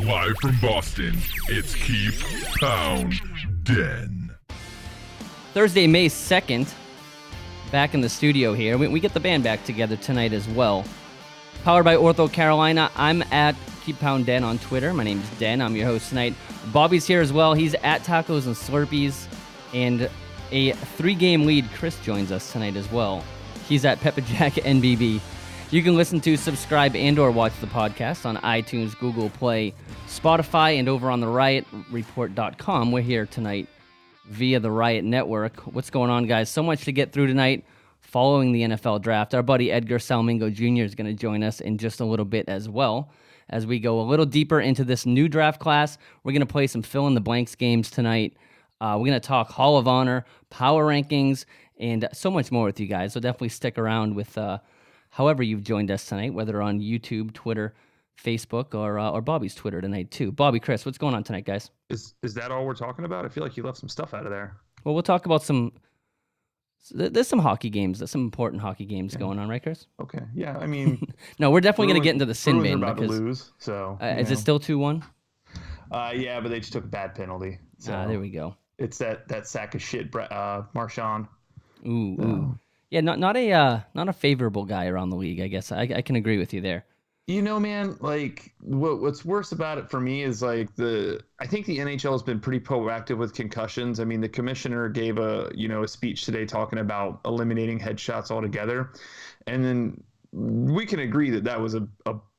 Live from Boston, it's Keep Pound Den. Thursday, May 2nd, back in the studio here. We get the band back together tonight as well. Powered by Ortho Carolina, I'm at Keep Pound Den on Twitter. My name is Den. I'm your host tonight. Bobby's here as well. He's at Tacos and Slurpees. And a 3-game lead, Chris, joins us tonight as well. He's at Pepper Jack NBB. You can listen to, subscribe, and or watch the podcast on iTunes, Google Play, Spotify, and over on the RiotReport.com. We're here tonight via the Riot Network. What's going on, guys? So much to get through tonight following the NFL draft. Our buddy Edgar Salmingo Jr. is going to join us in just a little bit as well as we go a little deeper into this new draft class. We're going to play some fill-in-the-blanks games tonight. We're going to talk Hall of Honor, power rankings, and so much more with you guys. So definitely stick around with however you've joined us tonight, whether on YouTube, Twitter, Facebook, or Bobby's Twitter tonight too. Bobby, Chris, what's going on tonight, guys? Is that all we're talking about? I feel like you left some stuff out of there. Well, we'll talk about there's some hockey games, there's some important hockey games going on, right, Chris? Okay, yeah, I mean... No, we're definitely going to get into the sin bin about because... to lose, so... is it still 2-1? Yeah, but they just took a bad penalty. So there we go. It's that sack of shit, Marchand. Ooh. Yeah, not a favorable guy around the league, I guess. I can agree with you there. You know, man, like what's worse about it for me is like I think the NHL has been pretty proactive with concussions. I mean, the commissioner gave a speech today talking about eliminating headshots altogether. And then we can agree that was a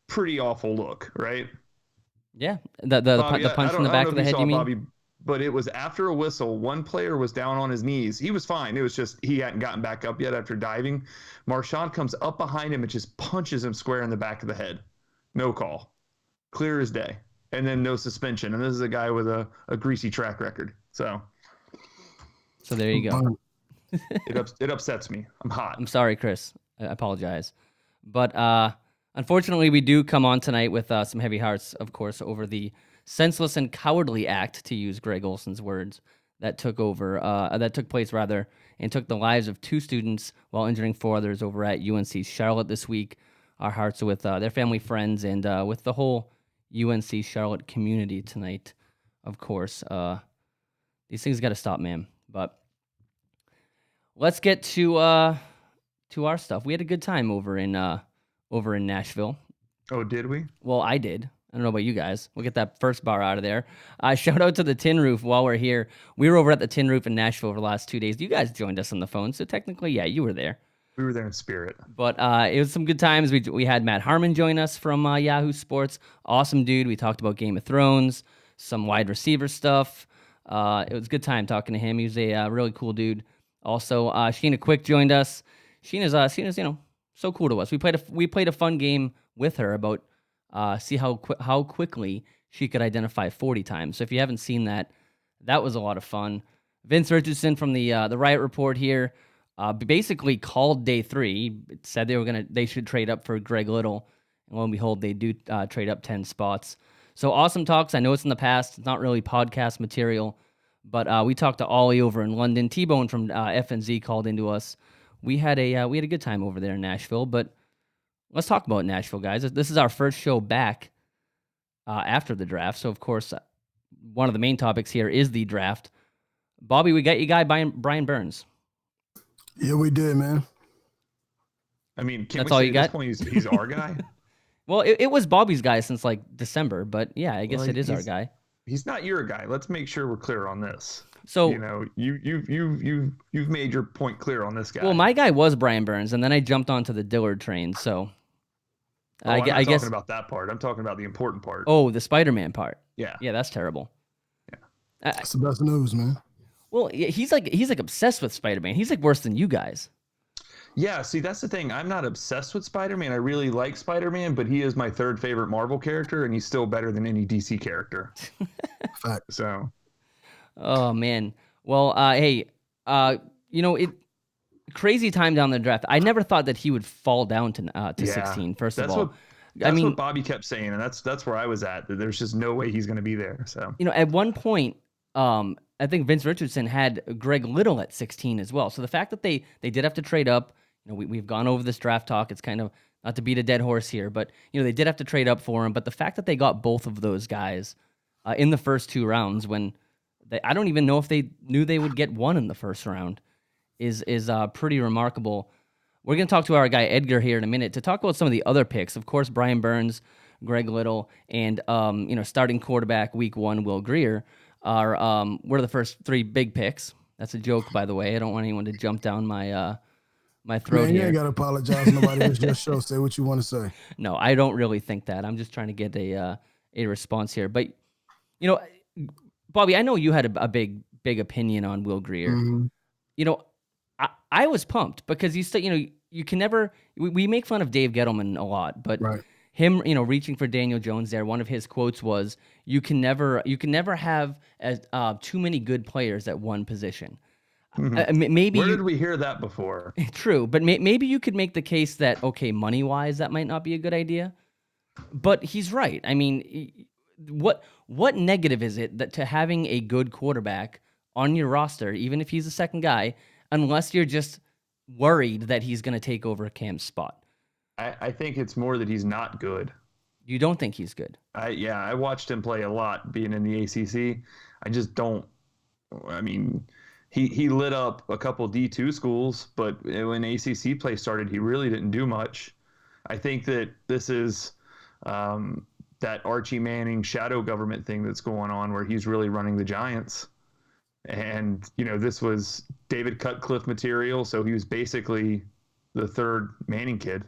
pretty awful look, right? Yeah. The punch in the back of the head, you mean? Bobby, but it was after a whistle. One player was down on his knees. He was fine. It was just he hadn't gotten back up yet after diving. Marchand comes up behind him and just punches him square in the back of the head. No call. Clear as day. And then no suspension. And this is a guy with a greasy track record. So there you go. It upsets me. I'm hot. I'm sorry, Chris. I apologize. But unfortunately, we do come on tonight with some heavy hearts, of course, over the senseless and cowardly act, to use Greg Olson's words, that took place and took the lives of 2 students while injuring 4 others over at UNC Charlotte this week. Our hearts are with their family, friends, and with the whole UNC Charlotte community tonight, of course. These things got to stop, man. But let's get to our stuff. We had a good time over in Nashville. Oh, did we? Well, I did. I don't know about you guys. We'll get that first bar out of there. Shout out to the Tin Roof while we're here. We were over at the Tin Roof in Nashville for the last 2 days. You guys joined us on the phone, so technically, yeah, you were there. We were there in spirit. But it was some good times. We had Matt Harmon join us from Yahoo Sports. Awesome dude. We talked about Game of Thrones, some wide receiver stuff. It was a good time talking to him. He was a really cool dude. Also, Sheena Quick joined us. Sheena's so cool to us. We played a fun game with her about see how quickly she could identify 40 times. So if you haven't seen that was a lot of fun. Vince Richardson from the Riot Report here basically called day 3. Said they should trade up for Greg Little, and lo and behold, they do trade up 10 spots. So awesome talks. I know it's in the past. It's not really podcast material, but we talked to Ollie over in London. T-Bone from FNZ called into us. We had a good time over there in Nashville, but let's talk about Nashville, guys. This is our first show back after the draft. So, of course, one of the main topics here is the draft. Bobby, we got you guy Brian Burns. Yeah, we did, man. I mean, that's all you got? At this point he's our guy? Well, it was Bobby's guy since like December, but yeah, I guess it is our guy. He's not your guy. Let's make sure we're clear on this. So you've made your point clear on this guy. Well, my guy was Brian Burns, and then I jumped onto the Dillard train. So I'm not talking about that part. I'm talking about the important part. Oh, the Spider-Man part. Yeah, that's terrible. Yeah, that's the best news, man. Well, he's like obsessed with Spider-Man. He's like worse than you guys. Yeah, see, that's the thing. I'm not obsessed with Spider-Man. I really like Spider-Man, but he is my 3rd favorite Marvel character, and he's still better than any DC character. Fact. So. Oh man. Well, hey, crazy time down the draft. I never thought that he would fall down to 16. First of all, that's what Bobby kept saying, and that's where I was at. That there's just no way he's going to be there. So at one point, I think Vince Richardson had Greg Little at 16 as well. So the fact that they did have to trade up, we've gone over this draft talk. It's kind of not to beat a dead horse here, but they did have to trade up for him. But the fact that they got both of those guys in the first 2 rounds, when I don't even know if they knew they would get one in the first round, is pretty remarkable. We're going to talk to our guy Edgar here in a minute to talk about some of the other picks. Of course, Brian Burns, Greg Little, and starting quarterback week 1, Will Grier were the first 3 big picks. That's a joke, by the way. I don't want anyone to jump down my throat Man, you here. ain't got to apologize to nobody. It's your show. Say what you want to say. No, I don't really think that. I'm just trying to get a response here. But, Bobby, I know you had a big opinion on Will Grier. Mm-hmm. I was pumped because you can never. We make fun of Dave Gettleman a lot, but Right. him, reaching for Daniel Jones there. One of his quotes was, "You can never have too many good players at one position." Maybe Where did we hear that before? True, but maybe you could make the case that money wise, that might not be a good idea. But he's right. I mean, what negative is it that to having a good quarterback on your roster, even if he's the second guy, unless you're just worried that he's going to take over Cam's spot? I think it's more that he's not good. You don't think he's good? I watched him play a lot being in the ACC. I just don't. I mean, he lit up a couple D2 schools, but when ACC play started, he really didn't do much. I think that this is that Archie Manning shadow government thing that's going on where he's really running the Giants. And, this was David Cutcliffe material, so he was basically the third Manning kid.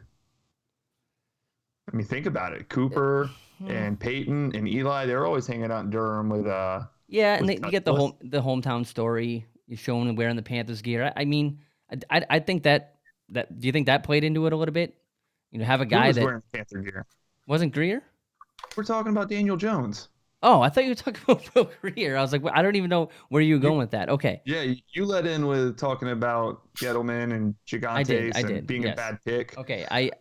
I mean, think about it. Cooper and Peyton and Eli, they're always hanging out in Durham with and you get the hometown story. You show him wearing the Panthers gear. I mean, I think that do you think that played into it a little bit? Have a guy Who was that wearing Panther gear? Wasn't Grier? We're talking about Daniel Jones. Oh, I thought you were talking about Will Grier. I was like, I don't even know where you were going with that. Okay. Yeah, you let in with talking about Gettleman and Gigantes and being yes. a bad pick. Okay,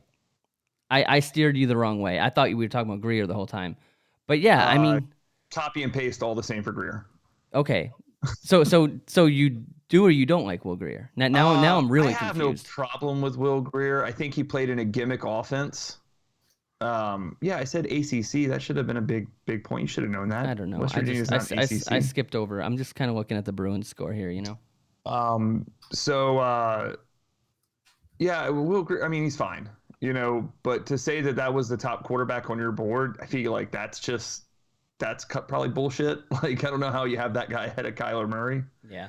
I steered you the wrong way. I thought we were talking about Grier the whole time. But yeah, I mean, copy and paste all the same for Grier. Okay. So you do or you don't like Will Grier? Now I'm really confused. I have no problem with Will Grier. I think he played in a gimmick offense. I said ACC. That should have been a big point. You should have known that. I don't know. West Virginia's not ACC. I skipped over. I'm just kind of looking at the Bruins score here, Will Grier, I mean, he's fine, but to say that was the top quarterback on your board, I feel like that's probably bullshit. Like, I don't know how you have that guy ahead of Kyler Murray. Yeah.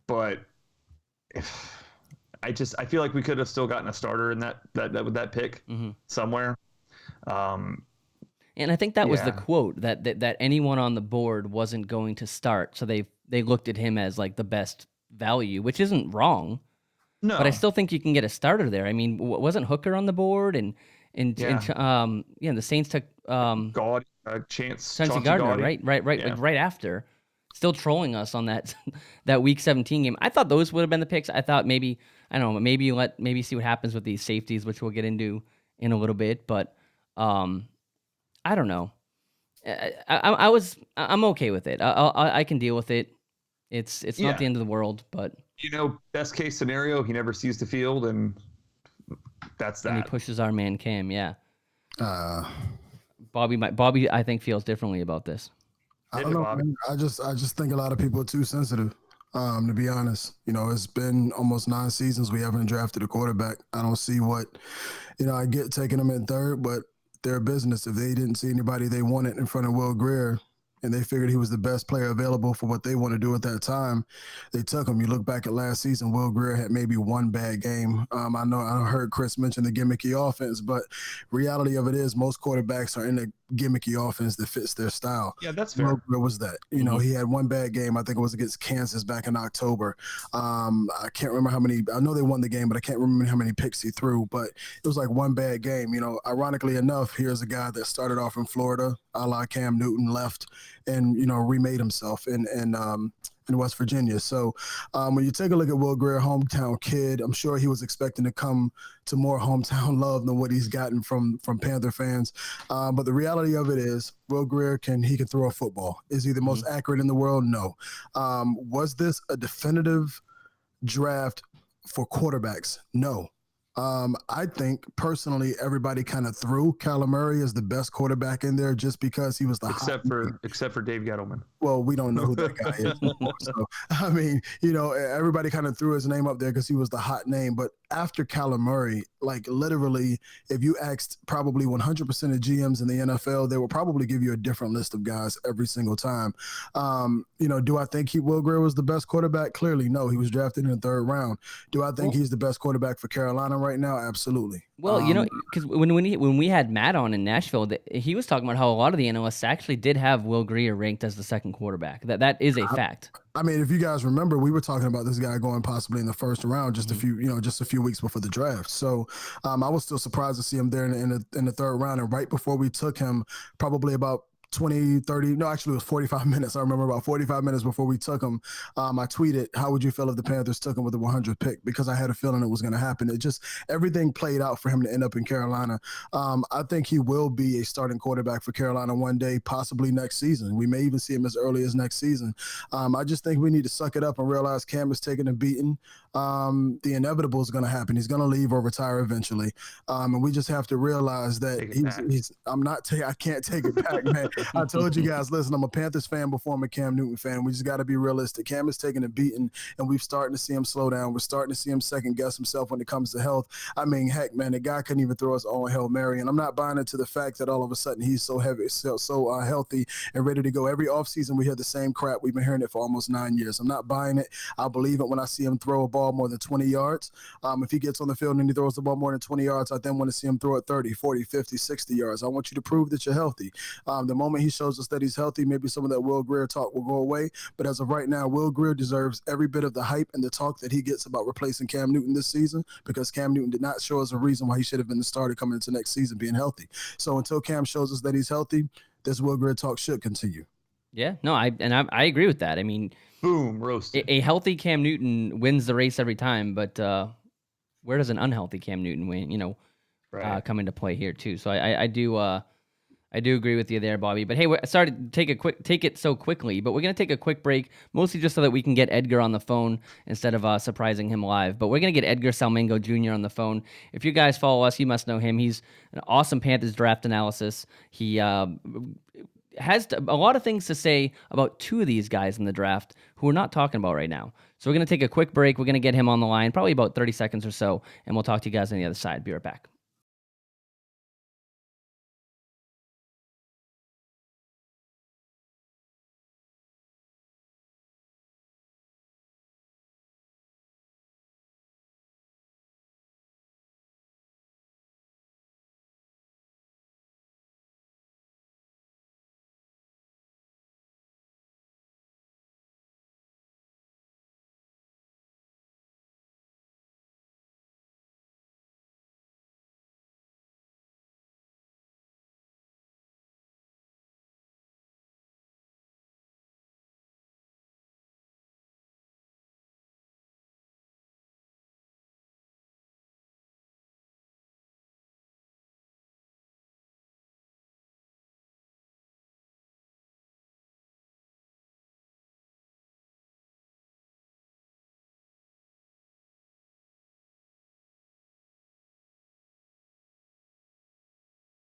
But I feel like we could have still gotten a starter in that with that pick somewhere. And I think that was the quote that anyone on the board wasn't going to start. So they looked at him as like the best value, which isn't wrong. No, but I still think you can get a starter there. I mean, wasn't Hooker on the board and the Saints took Chauncey Gardner, right, like right after. Still trolling us on that Week 17 game. I thought those would have been the picks. I thought maybe see what happens with these safeties, which we'll get into in a little bit. But I don't know. I'm okay with it. I can deal with it. It's not the end of the world, but best case scenario, he never sees the field, and that's that. And he pushes our man Cam. Yeah. Bobby, I think feels differently about this. I don't know, man. I just think a lot of people are too sensitive. To be honest, it's been almost 9 seasons we haven't drafted a quarterback. I don't see what, I get taking them in third, but their business. If they didn't see anybody they wanted in front of Will Grier, and they figured he was the best player available for what they want to do at that time, they took him. You look back at last season, Will Grier had maybe one bad game. I know I heard Chris mention the gimmicky offense, but reality of it is most quarterbacks are in a gimmicky offense that fits their style. Yeah, that's fair. Will Grier was that. He had one bad game. I think it was against Kansas back in October. I can't remember how many. I know they won the game, but I can't remember how many picks he threw. But it was like one bad game. Ironically enough, here's a guy that started off in Florida, a la Cam Newton, left and remade himself in West Virginia. So when you take a look at Will Grier, hometown kid, I'm sure he was expecting to come to more hometown love than what he's gotten from Panther fans. But the reality of it is, Will Grier can throw a football. Is he the most accurate in the world? No. Was this a definitive draft for quarterbacks? No. I think personally, everybody kind of threw Kyler Murray as the best quarterback in there just because he was the except for Dave Gettleman. Well, we don't know who that guy is anymore. So, I mean, everybody kind of threw his name up there because he was the hot name. But after Kyler Murray, like literally, if you asked probably 100% of GMs in the NFL, they will probably give you a different list of guys every single time. Do I think Will Grier was the best quarterback? Clearly, no. He was drafted in the third round. Do I think he's the best quarterback for Carolina right now? Absolutely. Well, because when we had Matt on in Nashville, he was talking about how a lot of the analysts actually did have Will Grier ranked as the second quarterback. That is a fact. I mean, if you guys remember, we were talking about this guy going possibly in the first round just a few weeks before the draft. So I was still surprised to see him there in the third round, and right before we took him, probably about 20, 30, no, actually it was 45 minutes. I remember about 45 minutes before we took him, I tweeted, how would you feel if the Panthers took him with the 100th pick? Because I had a feeling it was going to happen. It just, everything played out for him to end up in Carolina. I think he will be a starting quarterback for Carolina one day, possibly next season. We may even see him as early as next season. I just think we need to suck it up and realize Cam is taking a beating. The inevitable is going to happen. He's going to leave or retire eventually. And we just have to realize that I can't take it back, man. I told you guys, listen, I'm a Panthers fan before I'm a Cam Newton fan. We just got to be realistic. Cam is taking a beating, and we've starting to see him slow down. We're starting to see him second guess himself when it comes to health. I mean, heck, man, the guy couldn't even throw his own Hail Mary, and I'm not buying into the fact that all of a sudden he's so heavy, so healthy and ready to go. Every offseason we hear the same crap. We've been hearing it for almost 9 years. I'm not buying it. I'll believe it when I see him throw a ball more than 20 yards. If he gets on the field and he throws the ball more than 20 yards, I then want to see him throw it 30, 40, 50, 60 yards. I want you to prove that you're healthy. The moment he shows us that he's healthy, maybe some of that Will Grier talk will go away. But as of right now, Will Grier deserves every bit of the hype and the talk that he gets about replacing Cam Newton this season, because Cam Newton did not show us a reason why he should have been the starter coming into next season being healthy. So until Cam shows us that he's healthy, this Will Grier talk should continue. Yeah, no, I agree with that. I mean, boom, roasted. A healthy Cam Newton wins the race every time, but where does an unhealthy Cam Newton win? Come into play here too. So I do agree with you there, Bobby. But hey, sorry to take it so quickly, but we're gonna take a quick break, mostly just so that we can get Edgar on the phone instead of surprising him live. But we're gonna get Edgar Salmingo Jr. on the phone. If you guys follow us, you must know him. He's an awesome Panthers draft analysis. He has a lot of things to say about two of these guys in the draft who we're not talking about right now. So we're going to take a quick break. We're going to get him on the line, probably about 30 seconds or so, and we'll talk to you guys on the other side. Be right back.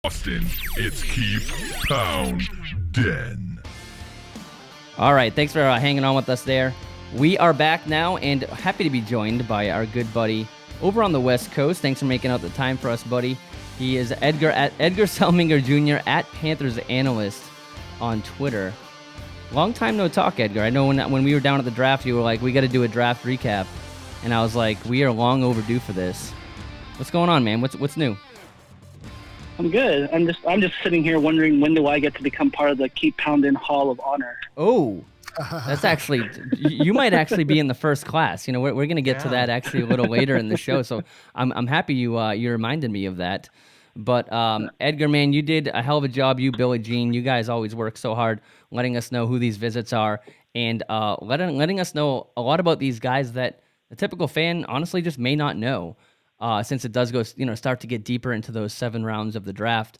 Austin, it's Keep Pound Den. All right, thanks for hanging on with us there. We are back now and happy to be joined by our good buddy over on the West Coast. Thanks for making out the time for us, buddy. He is Edgar Salmingo Jr. at Panthers Analyst on Twitter. Long time no talk, Edgar. I know when we were down at the draft, you were like, we got to do a draft recap. And I was like, we are long overdue for this. What's going on, man? What's new? I'm good. I'm just sitting here wondering, when do I get to become part of the Keep Poundin' Hall of Honor? Oh, that's actually, you might actually be in the first class. We're going to get to that actually a little later in the show. So I'm happy you reminded me of that. But Edgar, man, you did a hell of a job. You, Billy Jean, you guys always work so hard letting us know who these visits are and letting us know a lot about these guys that the typical fan honestly just may not know. Since it does go, start to get deeper into those 7 rounds of the draft.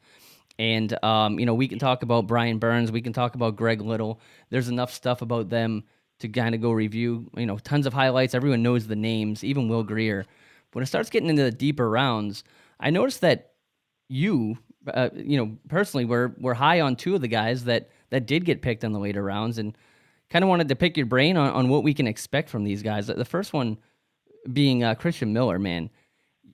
And, we can talk about Brian Burns. We can talk about Greg Little. There's enough stuff about them to kind of go review, tons of highlights. Everyone knows the names, even Will Grier. When it starts getting into the deeper rounds, I noticed that you personally were high on two of the guys that did get picked in the later rounds, and kind of wanted to pick your brain on what we can expect from these guys. The first one being Christian Miller, man.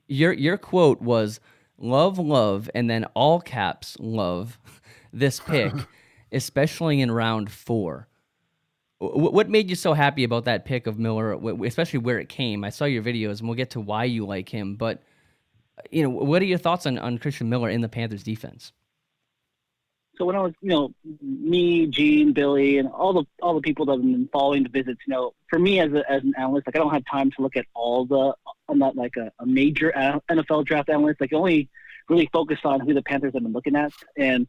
Your quote was love, and then all caps love this pick, especially in round 4. What made you so happy about that pick of Miller, especially where it came? I saw your videos, and we'll get to why you like him. But what are your thoughts on Christian Miller in the Panthers defense? So when I was, me, Gene, Billy, and all the people that have been following the visits, for me as an analyst, like I don't have time to look at I'm not like a major NFL draft analyst. Like only really focus on who the Panthers have been looking at. And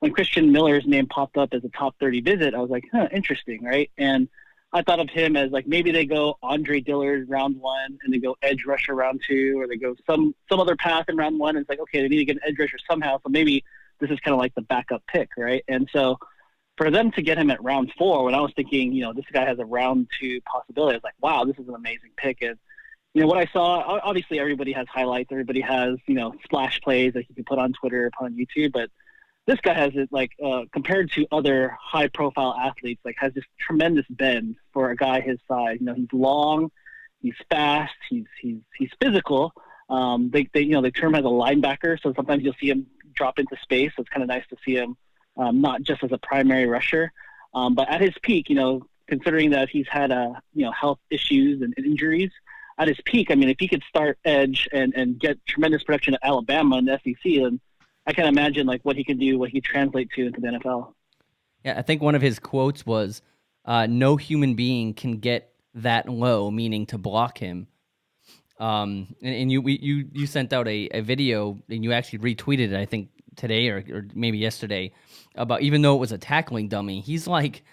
when Christian Miller's name popped up as a top 30 visit, I was like, interesting, right? And I thought of him as like maybe they go Andre Dillard round 1, and they go edge rusher round 2, or they go some other path in round 1. And it's like, okay, they need to get an edge rusher somehow, so maybe this is kind of like the backup pick, right? And so for them to get him at round 4, when I was thinking, this guy has a round 2 possibility, I was like, wow, this is an amazing pick. And what I saw, obviously everybody has highlights, everybody has splash plays that you can put on Twitter, put on YouTube, but this guy has it like compared to other high profile athletes, like has this tremendous bend for a guy his size. He's long, he's fast, he's physical. They term him as a linebacker, so sometimes you'll see him drop into space. So it's kind of nice to see him not just as a primary rusher, but at his peak, considering that he's had health issues and injuries. At his peak, I mean, if he could start edge and get tremendous production at Alabama and the SEC, then I can imagine like what he can do, what he translate to into the NFL. Yeah, I think one of his quotes was, "No human being can get that low," meaning to block him. And you sent out a video, and you actually retweeted it, I think today or maybe yesterday, about even though it was a tackling dummy, he's like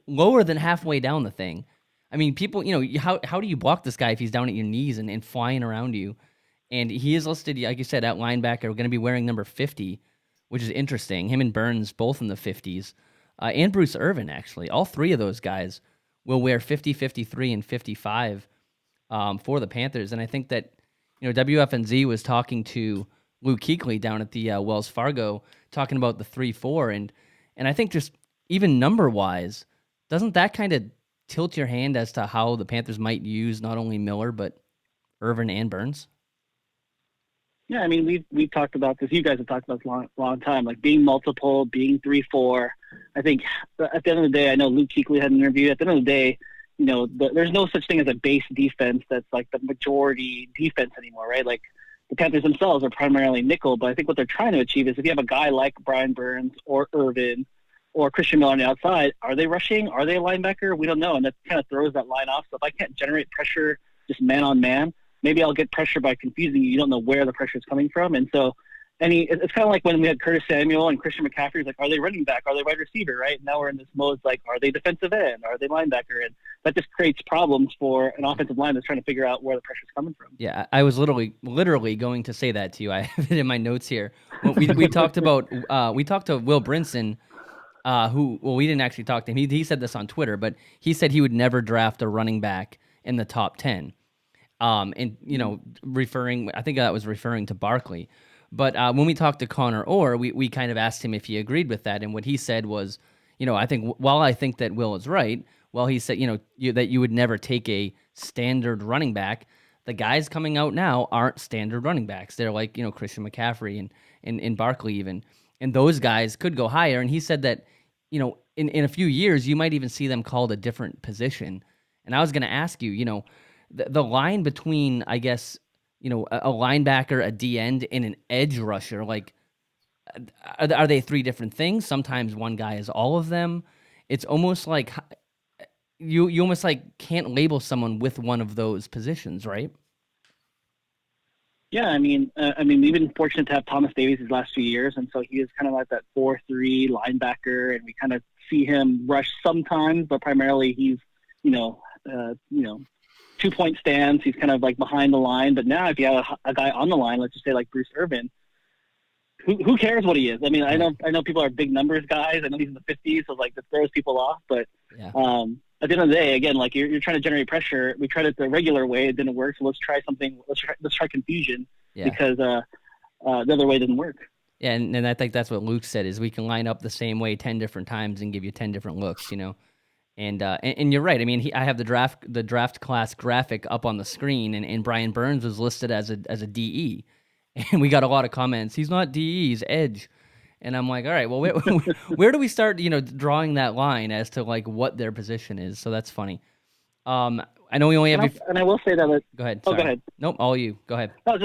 lower than halfway down the thing. I mean, people, how do you block this guy if he's down at your knees and flying around you? And he is listed, like you said, at linebacker. We're going to be wearing number 50, which is interesting. Him and Burns both in the 50s. And Bruce Irvin, actually. All three of those guys will wear 50, 53, and 55 for the Panthers. And I think that, WFNZ was talking to Luke Kuechly down at the Wells Fargo, talking about the 3-4. And I think just even number-wise, doesn't that kind of tilt your hand as to how the Panthers might use not only Miller, but Irvin and Burns? Yeah, I mean, we've talked about this. You guys have talked about this a long time, like being multiple, being 3-4. I think at the end of the day, I know Luke Kuechly had an interview. At the end of the day, there's no such thing as a base defense that's like the majority defense anymore, right? Like the Panthers themselves are primarily nickel, but I think what they're trying to achieve is if you have a guy like Brian Burns or Irvin or Christian Miller on the outside, are they rushing? Are they a linebacker? We don't know, and that kind of throws that line off. So if I can't generate pressure just man on man, maybe I'll get pressure by confusing you. You don't know where the pressure is coming from. And so it's kind of like when we had Curtis Samuel and Christian McCaffrey. Like, are they running back? Are they wide receiver, right? Now we're in this mode like, are they defensive end? Are they linebacker? And that just creates problems for an offensive line that's trying to figure out where the pressure is coming from. Yeah, I was literally going to say that to you. I have it in my notes here. We talked about we talked to Will Brinson, we didn't actually talk to him. He said this on Twitter, but he said he would never draft a running back in the top 10. Referring, I think that was referring to Barkley. But when we talked to Connor Orr, we kind of asked him if he agreed with that. And what he said was, I think that Will is right, he said, that you would never take a standard running back. The guys coming out now aren't standard running backs. They're like, Christian McCaffrey and Barkley even. And those guys could go higher. And he said that, in a few years, you might even see them called a different position. And I was going to ask you, the line between, I guess, a linebacker, a D end, and an edge rusher, like, are they three different things? Sometimes one guy is all of them. It's almost like you almost like can't label someone with one of those positions, right? Yeah, I mean, we've been fortunate to have Thomas Davies his last few years, and so he is kind of like that 4-3 linebacker, and we kind of see him rush sometimes, but primarily he's, 2-point stance. He's kind of like behind the line. But now if you have a guy on the line, let's just say like Bruce Irvin, who cares what he is? I mean, I know people are big numbers guys. I know he's in the 50s, so like that throws people off. But yeah. at the end of the day, again, like you're trying to generate pressure. We tried it the regular way, it didn't work. So let's try something. Let's try confusion because the other way didn't work. Yeah, and I think that's what Luke said is we can line up the same way 10 different times and give you 10 different looks, you know. And you're right. I mean, I have the draft class graphic up on the screen, and Brian Burns was listed as a DE, and we got a lot of comments. He's not DE, he's edge, and I'm like, all right, well, where do we start? You know, drawing that line as to like what their position is. So that's funny. I know we only have. And I will say that. Go ahead. Oh, go ahead. Nope, all you. Go ahead. I was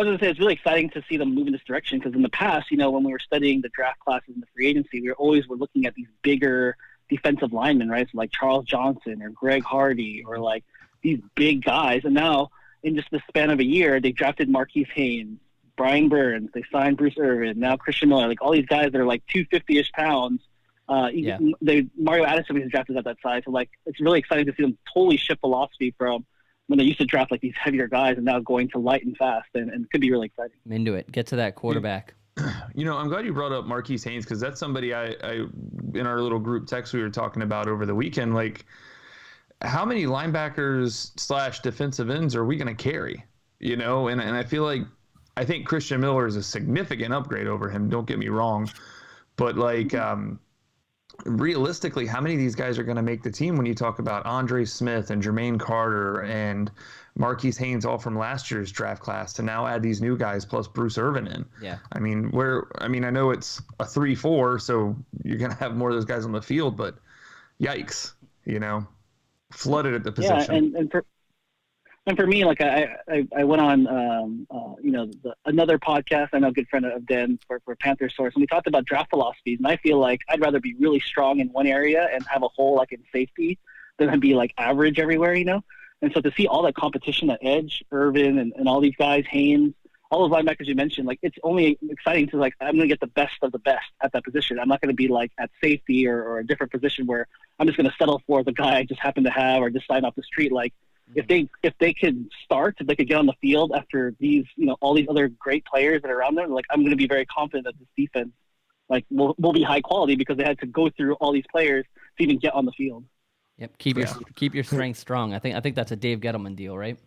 going to say it's really exciting to see them move in this direction because in the past, you know, when we were studying the draft classes and the free agency, we were looking at these bigger defensive linemen, right? So like Charles Johnson or Greg Hardy or like these big guys. And now in just the span of a year, they drafted Marquise Haynes, Brian Burns, they signed Bruce Irvin, now Christian Miller, like all these guys that are like 250-ish pounds. Mario Addison was drafted at that size. So like it's really exciting to see them totally shift philosophy from when they used to draft like these heavier guys and now going to light and fast, and it could be really exciting. I'm into it. Get to that quarterback. You know, I'm glad you brought up Marquise Haynes because that's somebody I in our little group text we were talking about over the weekend. Like, how many linebackers / defensive ends are we going to carry? You know, and I feel like I think Christian Miller is a significant upgrade over him. Don't get me wrong, but like realistically, how many of these guys are going to make the team when you talk about Andre Smith and Jermaine Carter and Marquise Haynes all from last year's draft class to now add these new guys plus Bruce Irvin in? Yeah. I mean, I know it's a 3-4, so you're going to have more of those guys on the field, but yikes, you know, flooded at the position. Yeah, and for me, like I went on, another podcast. I know a good friend of Dan for Panthers Source, and we talked about draft philosophies. And I feel like I'd rather be really strong in one area and have a hole like in safety than be like average everywhere, you know. And so to see all that competition at edge, Irvin and all these guys, Haynes, all those linebackers you mentioned, like it's only exciting to like I'm going to get the best of the best at that position. I'm not going to be like at safety or a different position where I'm just going to settle for the guy I just happen to have or just sign off the street. Like if they could get on the field after these, you know, all these other great players that are around there, like I'm going to be very confident that this defense like will be high quality because they had to go through all these players to even get on the field. Yep, keep your strength strong. I think that's a Dave Gettleman deal, right?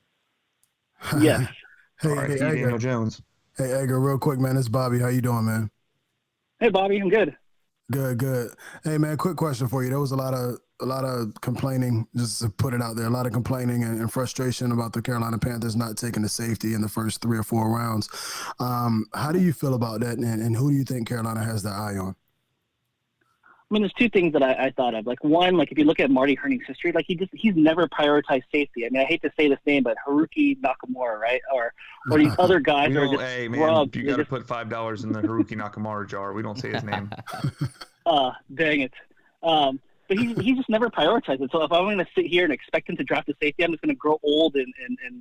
Yes. Hey, Daniel Jones. Hey, Edgar, real quick, man. It's Bobby. How you doing, man? Hey, Bobby. I'm good. Good. Hey, man, quick question for you. There was a lot of complaining, just to put it out there, a lot of complaining and frustration about the Carolina Panthers not taking the safety in the first 3 or 4 rounds. How do you feel about that, and who do you think Carolina has their eye on? I mean, there's 2 things that I thought of. Like one, like if you look at Marty Herning's history, like he's never prioritized safety. I mean, I hate to say this name, but Haruki Nakamura, right? Or these other guys are just hey man, you got to put $5 in the Haruki Nakamura jar. We don't say his name. Dang it. But he just never prioritized it. So if I'm going to sit here and expect him to draft a safety, I'm just going to grow old and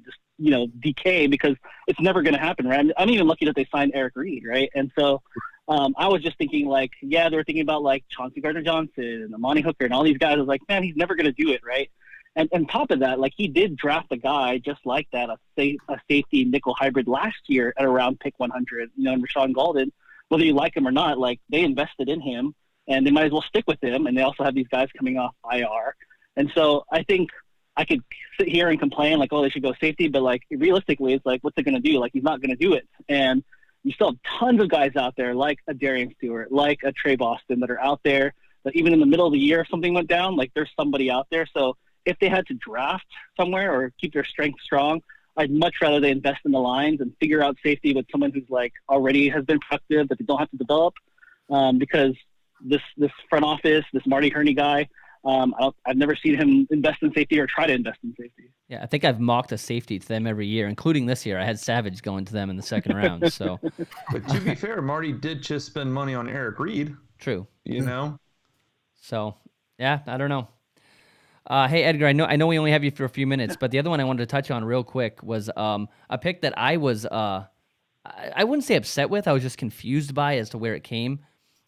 just, you know, decay because it's never going to happen, right? I'm even lucky that they signed Eric Reed, right? And so I was just thinking like, they were thinking about like Chauncey Gardner-Johnson and Amani Hooker and all these guys. I was like, man, he's never going to do it, right? And on top of that, like he did draft a guy just like that, a safety nickel hybrid last year at around pick 100, you know, and Rashawn Golden, whether you like him or not, like they invested in him. And they might as well stick with him. And they also have these guys coming off IR. And so I think I could sit here and complain like, oh, they should go safety. But like realistically, it's like, what's it going to do? Like he's not going to do it. And you still have tons of guys out there like a Darian Stewart, like a Trey Boston that are out there that even in the middle of the year, if something went down, like there's somebody out there. So if they had to draft somewhere or keep their strength strong, I'd much rather they invest in the lines and figure out safety with someone who's like already has been productive that they don't have to develop because this front office, this Marty Herney guy, I've never seen him invest in safety or try to invest in safety. Yeah, I think I've mocked a safety to them every year, including this year. I had Savage going to them in the second round. So, but to be fair, Marty did just spend money on Eric Reed. True. You know. So, yeah, I don't know. Hey Edgar, I know we only have you for a few minutes, but the other one I wanted to touch on real quick was a pick that I was I wouldn't say upset with. I was just confused by as to where it came.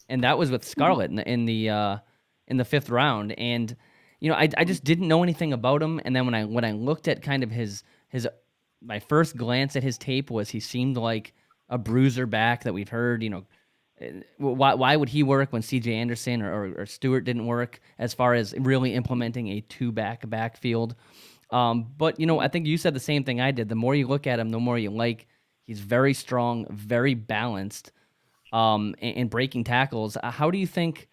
And that was with Scarlett in the 5th round, and you know I just didn't know anything about him. And then when I looked at kind of his my first glance at his tape was he seemed like a bruiser back that we've heard, you know, Why would he work when C.J. Anderson or Stewart didn't work as far as really implementing a two-back backfield? But, I think you said the same thing I did. The more you look at him, the more you like. He's very strong, very balanced, and breaking tackles. How do you think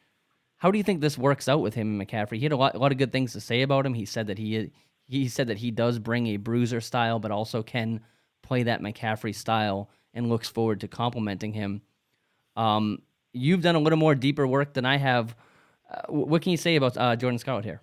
this works out with him and McCaffrey? He had a lot of good things to say about him. He said that he does bring a bruiser style, but also can play that McCaffrey style and looks forward to complimenting him. You've done a little more deeper work than I have. What can you say about Jordan Scarlett here?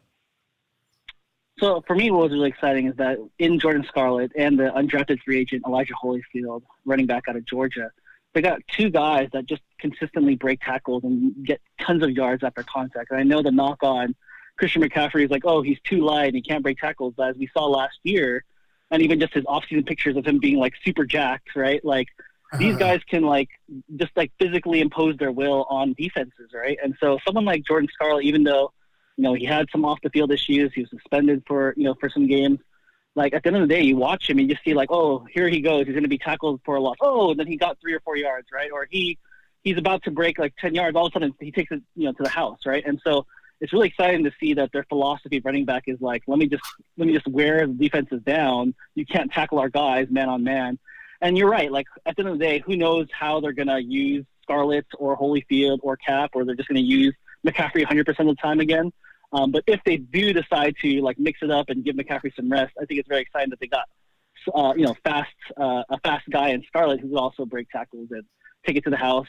So for me, what was really exciting is that in Jordan Scarlett and the undrafted free agent Elijah Holyfield, running back out of Georgia, they got two guys that just consistently break tackles and get tons of yards after contact. And I know the knock on Christian McCaffrey is like, oh, he's too light and he can't break tackles. But as we saw last year, and even just his offseason pictures of him being like super jacked, right? Like these guys can just physically impose their will on defenses, right? And so someone like Jordan Scarlett, even though he had some off the field issues, he was suspended for some games. Like at the end of the day, you watch him and you just see oh, here he goes, he's going to be tackled for a loss. Oh, and then he got 3 or 4 yards, right? Or he's about to break 10 yards. All of a sudden he takes it to the house, right? And so it's really exciting to see that their philosophy of running back is let me just wear the defenses down. You can't tackle our guys man on man. And you're right. At the end of the day, who knows how they're going to use Scarlett or Holyfield or Cap, or they're just going to use McCaffrey 100% of the time again. But if they do decide to mix it up and give McCaffrey some rest, I think it's very exciting that they got a fast guy in Scarlett who will also break tackles and take it to the house.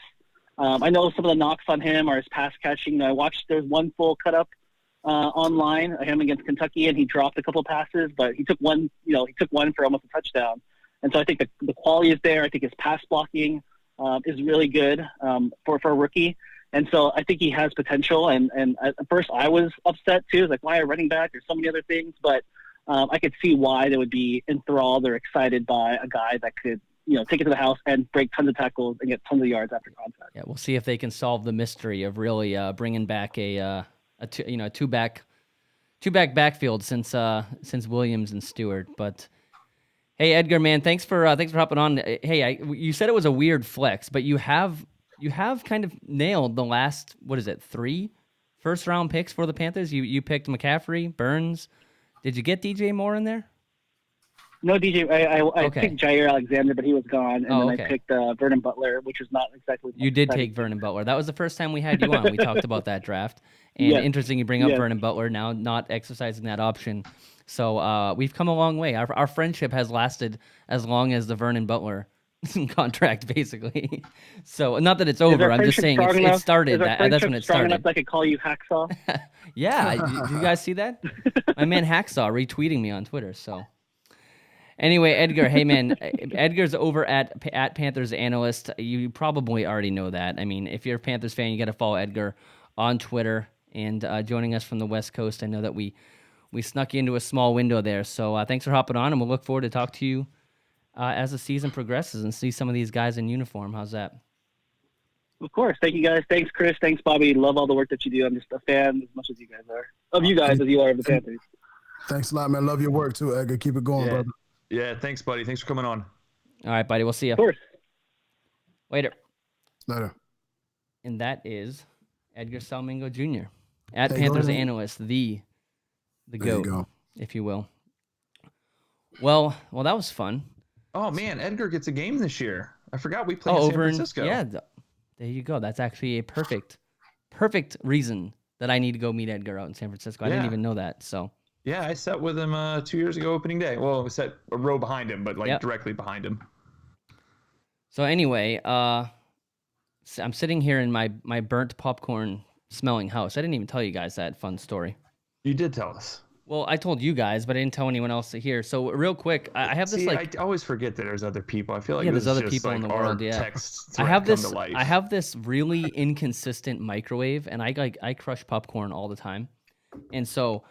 I know some of the knocks on him are his pass catching. I watched there's one full cut up online of him against Kentucky, and he dropped a couple passes, but he took one for almost a touchdown. And so I think the quality is there. I think his pass blocking is really good for a rookie. And so I think he has potential. And at first I was upset too. It's why a running back? There's so many other things. But I could see why they would be enthralled or excited by a guy that could, take it to the house and break tons of tackles and get tons of yards after contact. Yeah, we'll see if they can solve the mystery of really bringing back a two-back backfield since Williams and Stewart. But hey, Edgar, man, thanks for hopping on. Hey, you said it was a weird flex, but you have kind of nailed the last, 3 first-round picks for the Panthers. You picked McCaffrey, Burns. Did you get DJ Moore in there? No, DJ. I picked Jair Alexander, but he was gone. And then I picked Vernon Butler, which was not exactly. You did take Vernon Butler. That was the first time we had you on. We talked about that draft. And interesting you bring up Vernon Butler now, not exercising that option. So we've come a long way. Our friendship has lasted as long as the Vernon Butler contract, basically. So not that it's over. I'm just saying it started. That's when it started. Enough that I could call you Hacksaw. Yeah, do you guys see that? My man Hacksaw retweeting me on Twitter. So anyway, Edgar, hey man, Edgar's over at Panthers Analyst. You probably already know that. I mean, if you're a Panthers fan, you got to follow Edgar on Twitter. And joining us from the West Coast, I know that we snuck you into a small window there. So thanks for hopping on, and we'll look forward to talk to you as the season progresses and see some of these guys in uniform. How's that? Of course. Thank you, guys. Thanks, Chris. Thanks, Bobby. Love all the work that you do. I'm just a fan as much as you guys are. Of you guys as you are of the Panthers. Thanks a lot, man. Love your work, too, Edgar. Keep it going, brother. Yeah, thanks, buddy. Thanks for coming on. All right, buddy. We'll see you. Of course. Later. And that is Edgar Salmingo Jr. at Panthers Analyst, the GOAT, if you will. Well, that was fun. Oh, man, Edgar gets a game this year. I forgot we played in San Francisco. There you go. That's actually a perfect reason that I need to go meet Edgar out in San Francisco. I didn't even know that. So yeah, I sat with him 2 years ago opening day. Well, we sat a row behind him, but directly behind him. So anyway, I'm sitting here in my burnt popcorn smelling house. I didn't even tell you guys that fun story. You did tell us. Well, I told you guys, but I didn't tell anyone else to hear. So real quick, I have this I always forget that there's other people. I feel like there's other people in the world. Yeah, I have this really inconsistent microwave, and I crush popcorn all the time, and so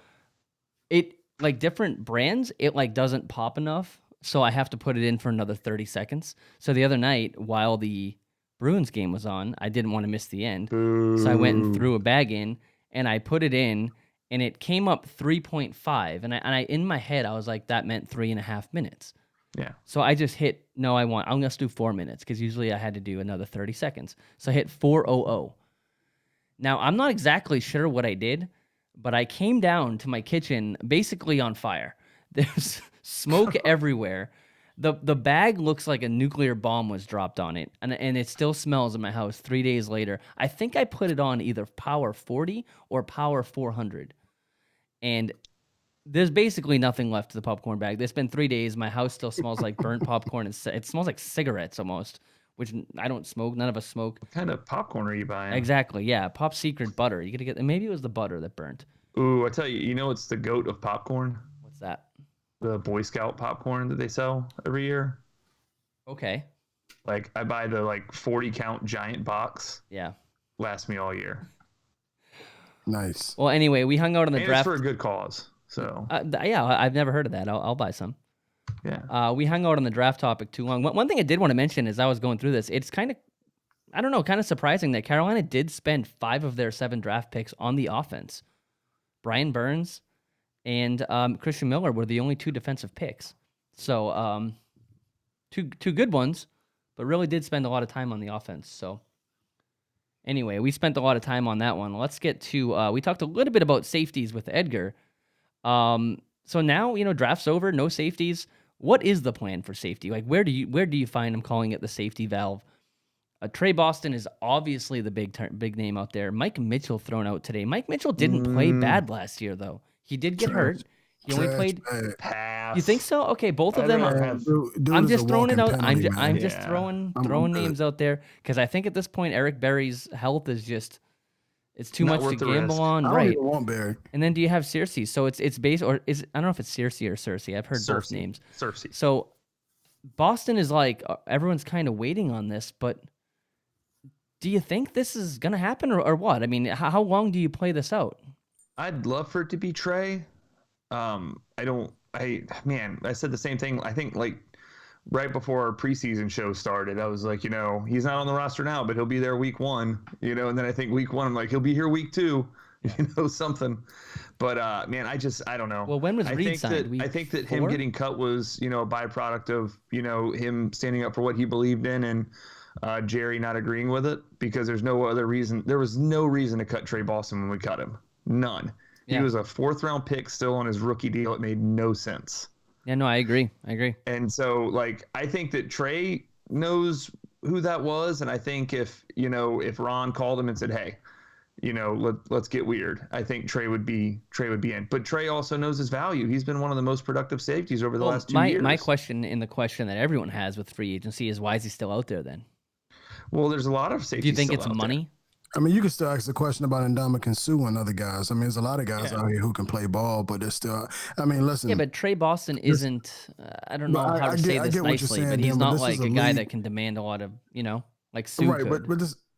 it different brands it doesn't pop enough, so I have to put it in for another 30 seconds. So the other night while the Bruins game was on, I didn't want to miss the end, so I went and threw a bag in, and I put it in. And it came up 3.5, and I in my head I was like, that meant 3.5 minutes. Yeah. So I just hit, I'm going to do 4 minutes because usually I had to do another 30 seconds. So I hit 4:00. Now, I'm not exactly sure what I did, but I came down to my kitchen basically on fire. There's smoke everywhere. The bag looks like a nuclear bomb was dropped on it, and it still smells in my house 3 days later. I think I put it on either power 40 or power 400. And there's basically nothing left to the popcorn bag. It's been 3 days. My house still smells like burnt popcorn. It smells like cigarettes almost, which I don't smoke. None of us smoke. What kind of popcorn are you buying? Exactly, yeah. Pop Secret butter. You got to get, maybe it was the butter that burnt. Ooh, I tell you, it's the goat of popcorn? What's that? The Boy Scout popcorn that they sell every year. Okay. Like, I buy the 40 count giant box. Yeah. Lasts me all year. Nice. Well, anyway, we hung out on the And draft. it's for a good cause. So yeah, I've never heard of that. I'll buy some. Yeah. We hung out on the draft topic too long. One thing I did want to mention as I was going through this, it's kind of, I don't know, kind of surprising that Carolina did spend 5 of their 7 draft picks on the offense. Brian Burns and Christian Miller were the only 2 defensive picks. So two good ones, but really did spend a lot of time on the offense. So anyway, we spent a lot of time on that one. Let's get to, we talked a little bit about safeties with Edgar. So now, draft's over, no safeties. What is the plan for safety? Like, where do you find, I'm calling it the safety valve? Trey Boston is obviously the big name out there. Mike Mitchell thrown out today. Mike Mitchell didn't play bad last year, though. He did get hurt. He only played. Pass. You think so? Okay, both of them. I'm just throwing it out. I'm just throwing names out there because I think at this point Eric Berry's health is just it's too Not much to worth the gamble risk. on, I don't right? even want Barry. And then do you have Cersei? So it's based or is I don't know if it's Cersei or Cersei. I've heard both Cersei. names. Cersei. So Boston is like everyone's kind of waiting on this, but do you think this is gonna happen or what? I mean, how long do you play this out? I'd love for it to be Trey. I said the same thing. I think right before our preseason show started, I was like, he's not on the roster now, but he'll be there week 1, and then I think week 1, I'm like, he'll be here week 2, something. But I don't know. Well, when was Reed signed? I think that 4? him getting cut was, a byproduct of, him standing up for what he believed in and Jerry not agreeing with it because there's no other reason. There was no reason to cut Trey Boston when we cut him. None. Yeah. He was a 4th round pick still on his rookie deal. It made no sense. Yeah, no, I agree. And so, I think that Trey knows who that was. And I think if Ron called him and said, hey, let's get weird, I think Trey would be in. But Trey also knows his value. He's been one of the most productive safeties over the last 2 years. My question that everyone has with free agency is why is he still out there then? Well, there's a lot of safeties. Do you think still it's out money? there. I mean, you can still ask the question about Ndamukong Suh and other guys. I mean, there's a lot of guys out here who can play ball, but they're still. I mean, listen. Yeah, but Trey Boston isn't. I don't know how to say this nicely, but he's not like a guy that can demand a lot of, like Suh right. could.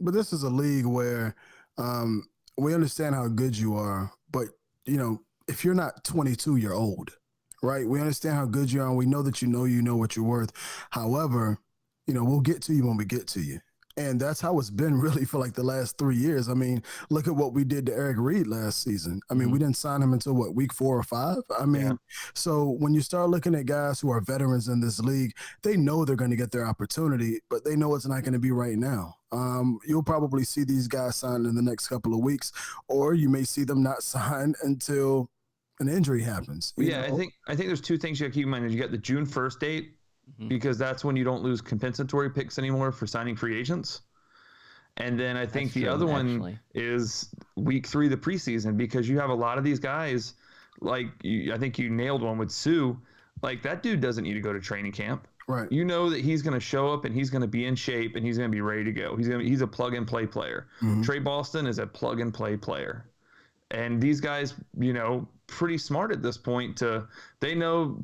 But this is a league where we understand how good you are, but if you're not 22, you're old, right? We understand how good you are, and we know that you know what you're worth. However, we'll get to you when we get to you. And that's how it's been really for the last 3 years. I mean, look at what we did to Eric Reed last season. I mean, we didn't sign him until week 4 or 5? I mean, So when you start looking at guys who are veterans in this league, they know they're going to get their opportunity, but they know it's not going to be right now. You'll probably see these guys signed in the next couple of weeks, or you may see them not signed until an injury happens. Yeah, I think there's 2 things you got to keep in mind. You got the June 1st date, because that's when you don't lose compensatory picks anymore for signing free agents. And then I think the other one is week 3, the preseason, because you have a lot of these guys, I think you nailed one with Suh. That dude doesn't need to go to training camp. Right. You know that he's going to show up and he's going to be in shape and he's going to be ready to go. He's a plug and play player. Mm-hmm. Trey Boston is a plug and play player. And these guys, pretty smart at this point they know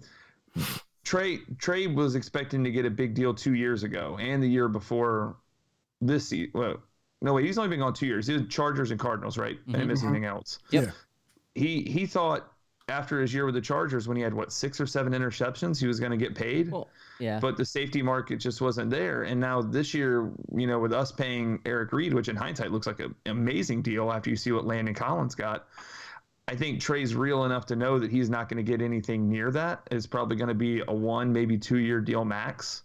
Trey was expecting to get a big deal 2 years ago and the year before this season. Well, no, wait, he's only been gone 2 years. He was Chargers and Cardinals, right? I didn't miss anything else. Yep. Yeah. He thought after his year with the Chargers, when he had 6 or 7 interceptions, he was going to get paid. Well, yeah. But the safety market just wasn't there. And now this year, with us paying Eric Reed, which in hindsight looks like an amazing deal after you see what Landon Collins got, I think Trey's real enough to know that he's not going to get anything near that. It's probably going to be a 1, maybe 2-year deal max.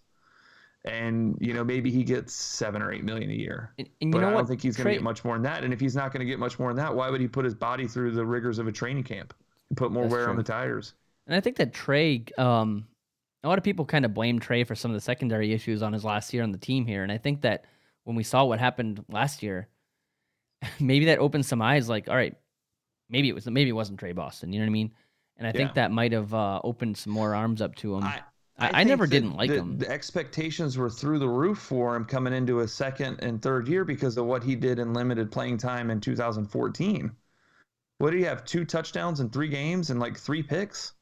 And, maybe he gets 7 or 8 million a year. And but you know I what? don't think he's going to get much more than that. And if he's not going to get much more than that, why would he put his body through the rigors of a training camp and put more wear on the tires? And I think that Trey, a lot of people kind of blame Trey for some of the secondary issues on his last year on the team here. And I think that when we saw what happened last year, maybe that opened some eyes like, all right, maybe it wasn't Trey Boston. You know what I mean? And I think that might have opened some more arms up to him. I never didn't like him. The expectations were through the roof for him coming into his second and third year because of what he did in limited playing time in 2014. What did he have? 2 touchdowns in 3 games and like 3 picks?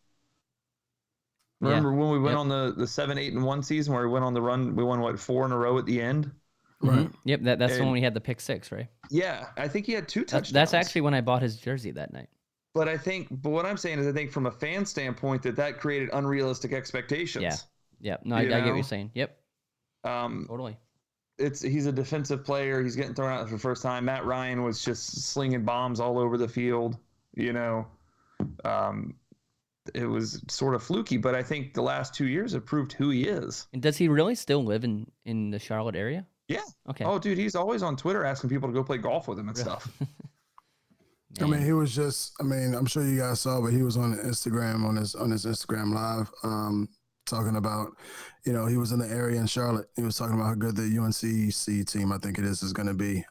Remember when we went on the 7-8-1 season where we went on the run? We won 4 in a row at the end. Right. Yep. That's when we had the pick 6, right? Yeah, I think he had 2 touchdowns. That's actually when I bought his jersey that night. But what I'm saying is, I think from a fan standpoint, that created unrealistic expectations. Yeah. Yeah. No, I get what you're saying. Yep. Totally. He's a defensive player. He's getting thrown out for the first time. Matt Ryan was just slinging bombs all over the field. It was sort of fluky, but I think the last 2 years have proved who he is. And does he really still live in the Charlotte area? Yeah. Okay. Oh, dude, he's always on Twitter asking people to go play golf with him and stuff. I mean, he was just, I'm sure you guys saw, but he was on Instagram, on his Instagram live, talking about, he was in the area in Charlotte. He was talking about how good the UNCC team, I think it is going to be.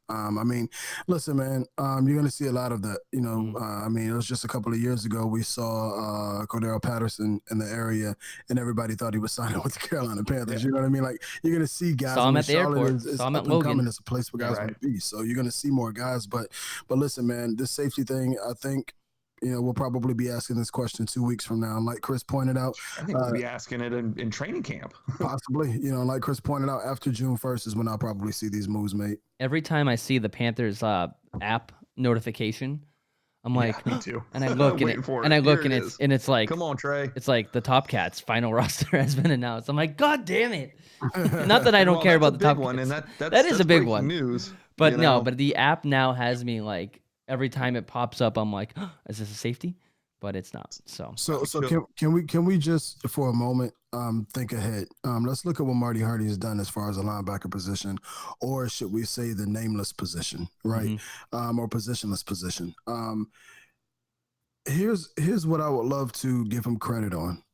Listen, man, you're going to see a lot of that. It was just a couple of years ago we saw Cordero Patterson in the area, and everybody thought he was signing with the Carolina Panthers. You know what I mean? Like, you're going to see guys. Saw him at the airport. Saw him at Logan. It's a place where guys want to be. So you're going to see more guys. But listen, man, this safety thing, I think, we'll probably be asking this question 2 weeks from now. And like Chris pointed out, I think we'll be asking it in training camp. Possibly. Like Chris pointed out, after June 1st is when I'll probably see these moves made. Every time I see the Panthers app notification, I'm like, me too. And I look and it's like, come on, Trey. It's like the Top Cats final roster has been announced. I'm like, God damn it! Not that I don't care about the Top one, Cats. And that is a big one. News, but no, but the app now has me like. Every time it pops up, I'm like, oh, is this a safety? But it's not. So can we just for a moment think ahead? Let's look at what Marty Hardy has done as far as the linebacker position, or should we say the nameless position, right? Or positionless position. Here's what I would love to give him credit on.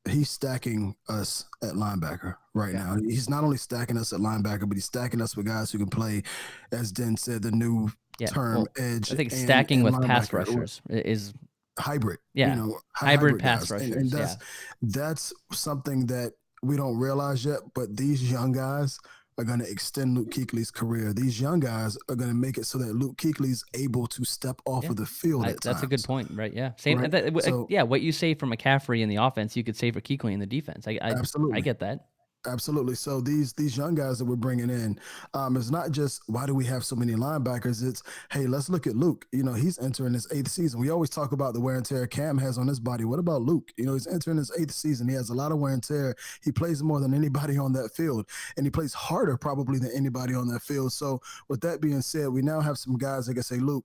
He's stacking us at linebacker right now. He's not only stacking us at linebacker, but he's stacking us with guys who can play, as Den said, the new term edge. I think stacking with pass rushers is hybrid. Yeah, hybrid pass guys. rushers. And that's something that we don't realize yet. But these young guys are going to extend Luke Kuechly's career. These young guys are going to make it so that Luke Kuechly's able to step off of the field at That's times. a good point, right? Yeah. Same. Right? What you say for McCaffrey in the offense, you could say for Kuechly in the defense. Absolutely. I get that. Absolutely. So these young guys that we're bringing in, it's not just why do we have so many linebackers? It's, hey, let's look at Luke. He's entering his 8th season. We always talk about the wear and tear Cam has on his body. What about Luke? He's entering his 8th season. He has a lot of wear and tear. He plays more than anybody on that field, and he plays harder probably than anybody on that field. So with that being said, we now have some guys that can say, Luke,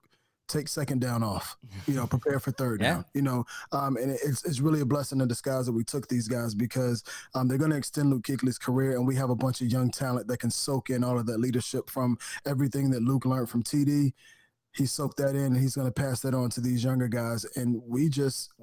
take second down off, prepare for third down, and it's really a blessing in disguise that we took these guys because they're going to extend Luke Kuechly's career, and we have a bunch of young talent that can soak in all of that leadership from everything that Luke learned from TD. He soaked that in, and he's going to pass that on to these younger guys. And we just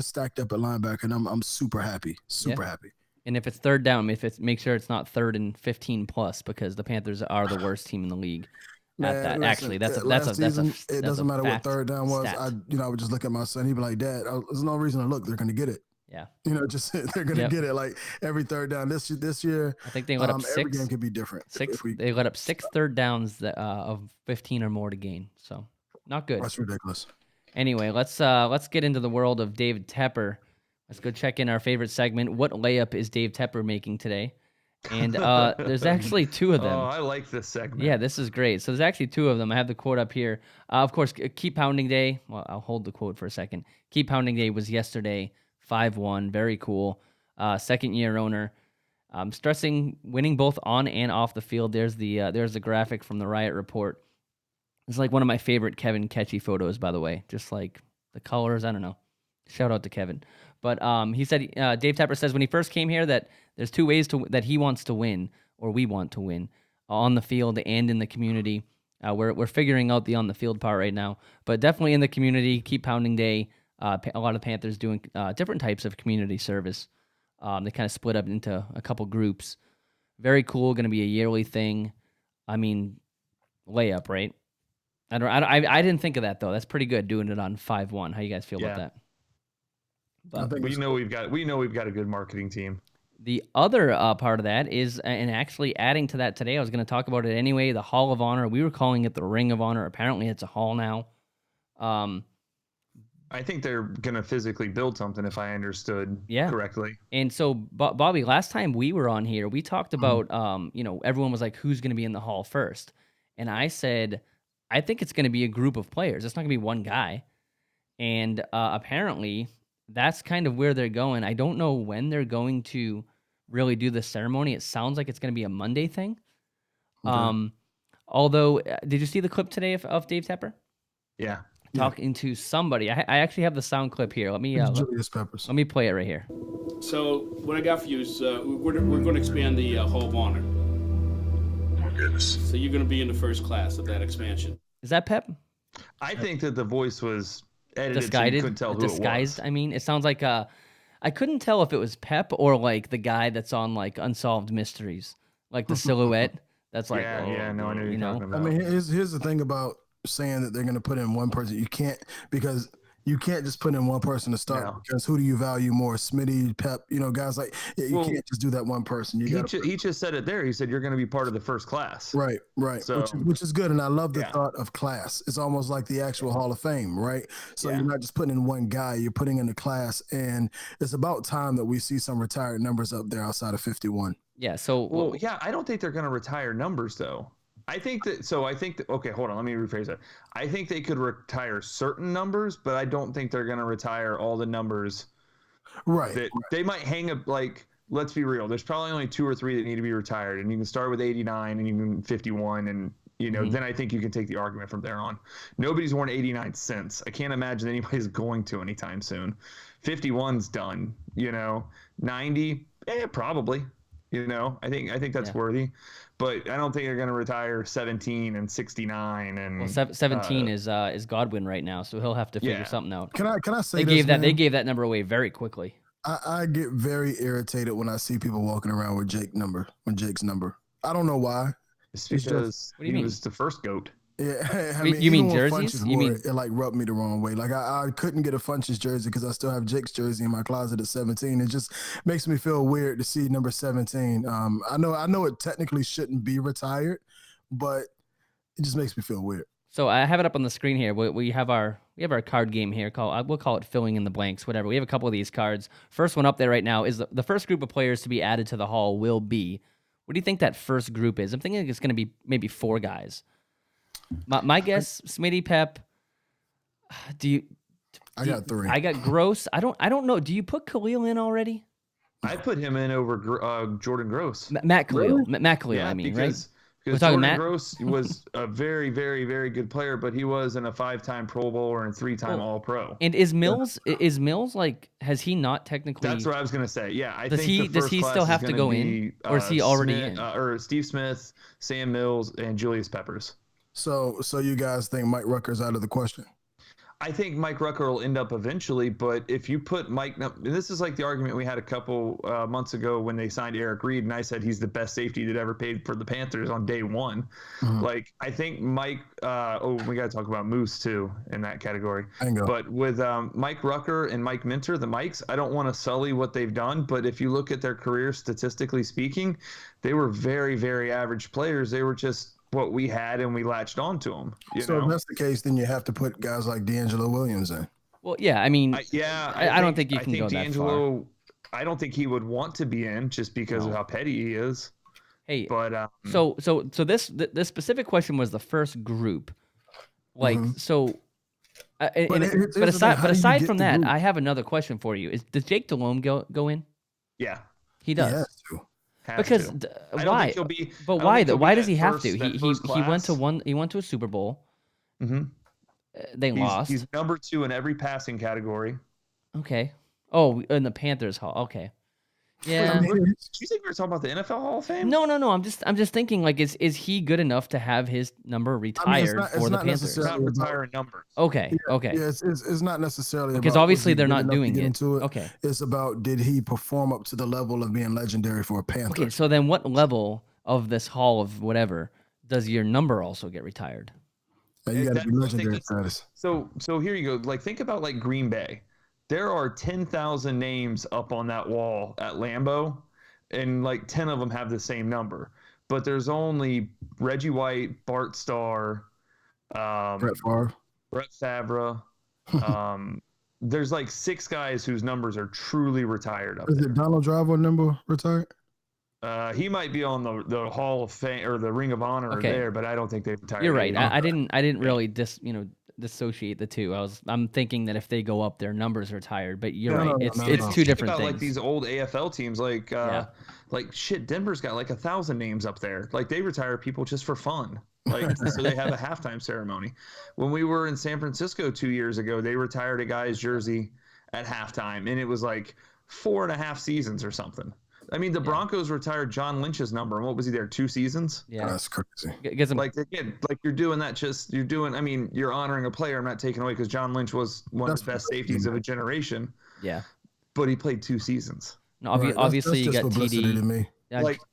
stacked up at linebacker, and I'm super happy, happy. And if it's third down, make sure it's not 3rd and 15 plus because the Panthers are the worst team in the league. Man, Actually, that's it doesn't matter what third down was. I would just look at my son. He'd be like, Dad, there's no reason to look. They're going to get it. Yeah. They're going to get it. Like every third down this year. I think they let up 6. Every game could be different. They let up 6 third downs of 15 or more to gain. So not good. That's ridiculous. Anyway, let's get into the world of David Tepper. Let's go check in our favorite segment. What layup is Dave Tepper making today? And there's actually 2 of them. Oh, I like this segment. Yeah, this is great. So there's actually 2 of them. I have the quote up here. Of course, Keep Pounding Day. Well, I'll hold the quote for a second. Keep Pounding Day was yesterday, 5-1. Very cool. Second-year owner. Stressing winning both on and off the field. There's the graphic from the Riot Report. It's like one of my favorite Kevin Ketchy photos, by the way. Just like the colors, I don't know. Shout out to Kevin. But he said, Dave Tepper says when he first came here that there's two ways that he wants to win, or we want to win, on the field and in the community. We're figuring out the on the field part right now, but definitely in the community. Keep Pounding Day. A lot of Panthers doing different types of community service. They kind of split up into a couple groups. Very cool. Going to be a yearly thing. I mean, layup, right? I didn't think of that though. That's pretty good doing it on 5-1. How you guys feel about that? But we know we've got a good marketing team. The other part of that is, and actually adding to that today, I was going to talk about it anyway. The Hall of Honor. We were calling it the Ring of Honor. Apparently, it's a hall now. I think they're going to physically build something, if I understood correctly. And so, Bobby, last time we were on here, we talked about, everyone was like, who's going to be in the hall first? And I said, I think it's going to be a group of players. It's not going to be one guy. And apparently, that's kind of where they're going. I don't know when they're going to really do the ceremony. It sounds like it's going to be a Monday thing. Okay. Although, did you see the clip today of Dave Tepper? Yeah. Talking to somebody. I actually have the sound clip here. Let me let me play it right here. So what I got for you is we're going to expand the Hall of Honor. Oh, goodness. So you're going to be in the first class of that expansion. Is that Pep? I think that the voice was edited so you couldn't tell who disguised. it was. I mean, it sounds like I couldn't tell if it was Pep or like the guy that's on like Unsolved Mysteries, like the silhouette. That's like no, I know what you're talking about. I mean, here's the thing about saying that they're going to put in one person. You can't, because you can't just put in one person to start. No. Because who do you value more, Smitty, Pep? Guys like you can't just do that one person. He just said it there. He said you're going to be part of the first class. Right. So, which is good, and I love the thought of class. It's almost like the actual Hall of Fame, right? So you're not just putting in one guy. You're putting in a class, and it's about time that we see some retired numbers up there outside of 51. Yeah. So I don't think they're going to retire numbers though. I think that okay, hold on, let me rephrase that. I think they could retire certain numbers, but I don't think they're going to retire all the numbers. Right. They might hang up, like, let's be real. There's probably only 2 or 3 that need to be retired, and you can start with 89 and you can 51, and then I think you can take the argument from there on. Nobody's worn 89 since. I can't imagine anybody's going to anytime soon. 51's done. 90, probably. I think that's worthy. But I don't think they're going to retire 17 and 69 and. Well, 17 is Godwin right now, so he'll have to figure something out. Can I say they gave that number away very quickly. I get very irritated when I see people walking around with Jake's number. I don't know why. It's because he was the first GOAT. Yeah, I mean, you mean jerseys? It like rubbed me the wrong way. Like I couldn't get a Funches jersey because I still have Jake's jersey in my closet at 17. It just makes me feel weird to see number 17. I know it technically shouldn't be retired, but it just makes me feel weird. So I have it up on the screen here. We have our card game here. We'll call it filling in the blanks, whatever. We have a couple of these cards. First one up there right now is the first group of players to be added to the hall will be. What do you think that first group is? I'm thinking it's going to be maybe 4 guys. My guess, Smitty, Pep. I got 3. I got Gross. I don't know. Do you put Khalil in already? I put him in over Jordan Gross. Matt Khalil. Really? Matt Khalil. Yeah, I mean, because Jordan Gross was a very, very, very good player, but he wasn't a 5-time Pro Bowler and 3-time All-Pro. And is Mills like? Has he not technically? That's what I was gonna say. Yeah, does he still have to go in, or is he already in? Or Steve Smith, Sam Mills, and Julius Peppers. So you guys think Mike Rucker's out of the question? I think Mike Rucker will end up eventually, but if you put this is like the argument we had a couple months ago when they signed Eric Reed, and I said he's the best safety that ever paid for the Panthers on day one. Mm-hmm. Like, I think Mike, we got to talk about Moose too in that category. But with Mike Rucker and Mike Minter, the Mikes, I don't want to sully what they've done, but if you look at their careers, statistically speaking, they were very, very average players. They were just what we had, and we latched onto them. If that's the case, then you have to put guys like D'Angelo Williams in. Well, yeah, I mean, I don't think you can go that far. I don't think he would want to be in just because of how petty he is. Hey, but so this specific question was the first group, like so. But aside from that, I have another question for you. Does Jake Delhomme go in? Yeah, he does. He has to. Why? But why? Why does he have to? He went to a Super Bowl. Mm-hmm. They lost. He's number 2 in every passing category. Okay. Oh, in the Panthers Hall. Okay. Yeah. Wait, do you think we were talking about the NFL Hall of Fame? No. I'm just thinking, like, is he good enough to have his number retired for the Panthers? Not retiring numbers. Okay. Okay. Yeah, it's not necessarily Because about obviously was he they're good not enough to doing get it. into Okay. It's about, did he perform up to the level of being legendary for a Panther? Okay. So then, what level of this Hall of whatever does your number also get retired? You got to be legendary status. So here you go. Like, think about like Green Bay. There are 10,000 names up on that wall at Lambeau, and like 10 of them have the same number. But there's only Reggie White, Bart Starr, Brett Favre. There's like 6 guys whose numbers are truly retired up Is there. it Donald Driver number retired? He might be on the Hall of Fame or the Ring of Honor there, but I don't think they've retired. You're right. I didn't really dissociate the two. I'm thinking that if they go up, their numbers are retired. But you're right. It's two different about things. Like these old AFL teams, like shit. Denver's got like 1,000 names up there. Like they retire people just for fun. Like so they have a halftime ceremony. When we were in San Francisco 2 years ago, they retired a guy's jersey at halftime, and it was like 4.5 seasons or something. I mean, the Broncos retired John Lynch's number, and what was he there? 2 seasons? Yeah, that's crazy. Like again, like you're doing that. I mean, you're honoring a player. I'm not taking away because John Lynch was one of the best safeties of a generation. Yeah, but he played 2 seasons. No, obviously you got TD. To me.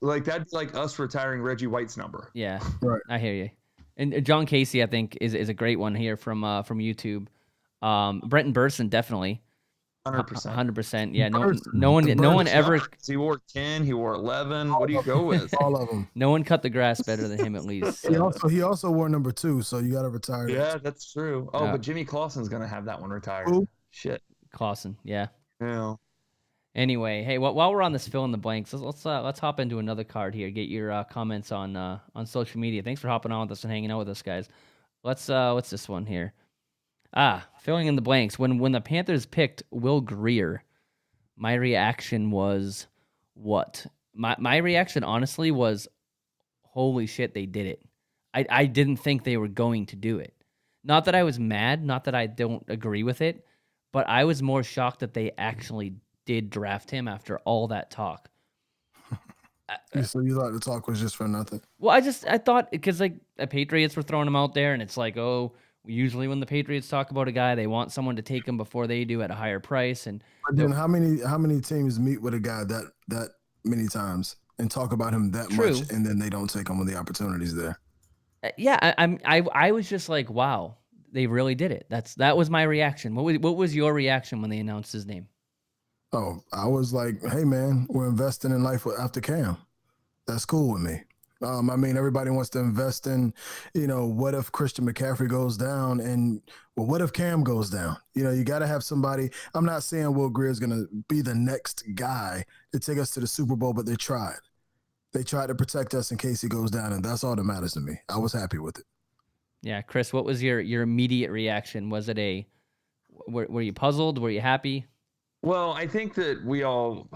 Like that'd be like us retiring Reggie White's number. Yeah, right. I hear you. And John Casey, I think, is a great one here from YouTube. Brenton Burson, definitely. 100%. Yeah, no one ever. He wore 10. He wore 11. What do you go with? All of them. No one cut the grass better than him, at least. So. He also wore number 2, so you got to retire. Yeah, that's true. Oh, but Jimmy Clausen's gonna have that one retired. Who? Shit. Clausen, yeah. Yeah. Anyway, hey, while we're on this fill in the blanks, let's hop into another card here. Get your comments on social media. Thanks for hopping on with us and hanging out with us, guys. What's this one here? Filling in the blanks. When the Panthers picked Will Grier, my reaction was what? My reaction, honestly, was, holy shit, they did it. I didn't think they were going to do it. Not that I was mad, not that I don't agree with it, but I was more shocked that they actually did draft him after all that talk. So you thought the talk was just for nothing? Well, I thought, because like the Patriots were throwing him out there, and it's like, oh, usually when the Patriots talk about a guy, they want someone to take him before they do at a higher price. And but then how many teams meet with a guy that many times and talk about him that much, and then they don't take him when the opportunity's there? Yeah, I was just like, wow, they really did it. That was my reaction. What was your reaction when they announced his name? Oh, I was like, hey man, we're investing in life after Cam. That's cool with me. I mean, everybody wants to invest in, what if Christian McCaffrey goes down, and what if Cam goes down? You got to have somebody. I'm not saying Will Grier is going to be the next guy to take us to the Super Bowl, but they tried. They tried to protect us in case he goes down, and that's all that matters to me. I was happy with it. Yeah, Chris, what was your immediate reaction? Was it were you puzzled? Were you happy? Well, I think that we all,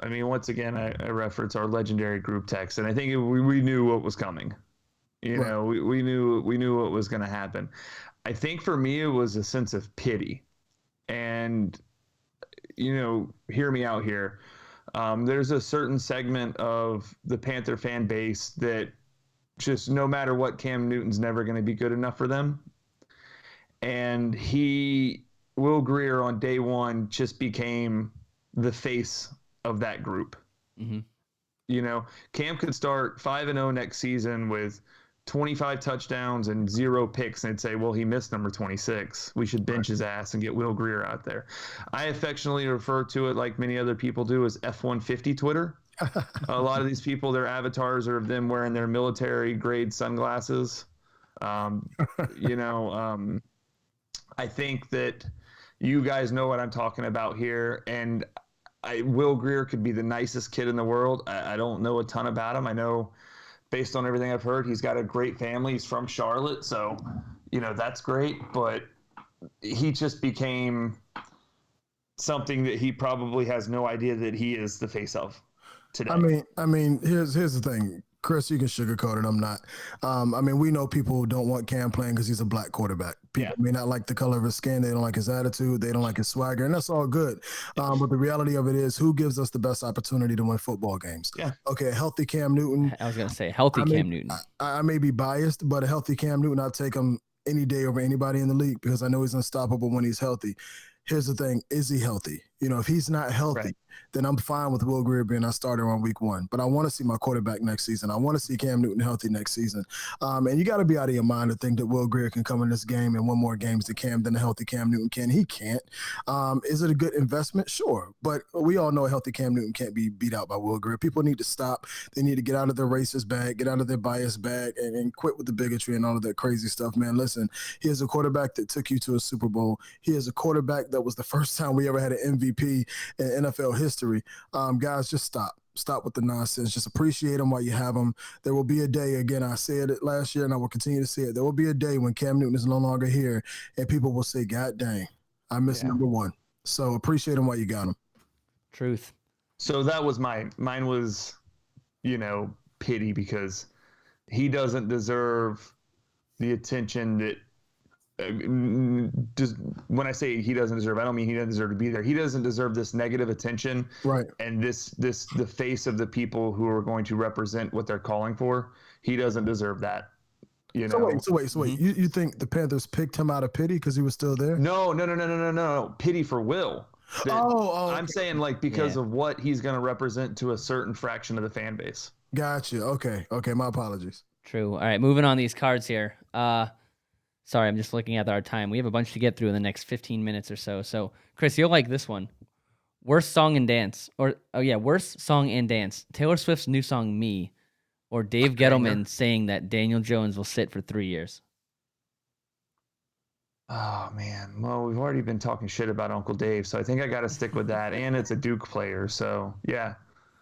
I mean, once again, I reference our legendary group text, and I think we knew what was coming. We knew what was going to happen. I think for me, it was a sense of pity. And, hear me out here. There's a certain segment of the Panther fan base that just no matter what, Cam Newton's never going to be good enough for them. And Will Grier on day one just became the face of that group. Mm-hmm. Cam could start 5-0 next season with 25 touchdowns and 0 picks, and they'd say, well, he missed number 26. We should bench his ass and get Will Grier out there. I affectionately refer to it, like many other people do, as F-150 Twitter. A lot of these people, their avatars are of them wearing their military grade sunglasses. I think that you guys know what I'm talking about here. And Will Grier could be the nicest kid in the world. I don't know a ton about him. I know, based on everything I've heard, he's got a great family. He's from Charlotte. So, that's great. But he just became something that he probably has no idea that he is the face of today. I mean, here's the thing. Chris, you can sugarcoat it. I'm not. I mean, we know people don't want Cam playing because he's a black quarterback. People may not like the color of his skin. They don't like his attitude. They don't like his swagger, and that's all good. But the reality of it is, who gives us the best opportunity to win football games? Yeah. Okay, a healthy Cam Newton. I was going to say healthy Cam Newton. I may be biased, but a healthy Cam Newton, I'll take him any day over anybody in the league because I know he's unstoppable when he's healthy. Here's the thing. Is he healthy? If he's not healthy, then I'm fine with Will Grier being our starter on week 1. But I want to see my quarterback next season. I want to see Cam Newton healthy next season. And you got to be out of your mind to think that Will Grier can come in this game and win more games than a healthy Cam Newton can. He can't. Is it a good investment? Sure. But we all know a healthy Cam Newton can't be beat out by Will Grier. People need to stop. They need to get out of their racist bag, get out of their bias bag, and quit with the bigotry and all of that crazy stuff, man. Listen, he is a quarterback that took you to a Super Bowl. He is a quarterback that was the first time we ever had an MVP in NFL history. Guys, just stop. Stop with the nonsense. Just appreciate him while you have him. There will be a day, again, I said it last year and I will continue to say it. There will be a day when Cam Newton is no longer here and people will say, God dang, I missed number 1. So appreciate him while you got him. Truth. So that was mine. Mine was, pity because he doesn't deserve the attention that just when I say he doesn't deserve, I don't mean he doesn't deserve to be there. He doesn't deserve this negative attention, right? And the face of the people who are going to represent what they're calling for. He doesn't deserve that. So wait. You think the Panthers picked him out of pity because he was still there? No. Pity for Will. I'm okay. saying because of what he's going to represent to a certain fraction of the fan base. Gotcha. Okay. My apologies. True. All right, moving on these cards here. Sorry, I'm just looking at our time. We have a bunch to get through in the next 15 minutes or so. So, Chris, you'll like this one. Worst song and dance. Worst song and dance. Taylor Swift's new song, Me, or Dave Gettleman saying that Daniel Jones will sit for 3 years. Oh, man. Well, we've already been talking shit about Uncle Dave, so I think I got to stick with that. And it's a Duke player, so, yeah.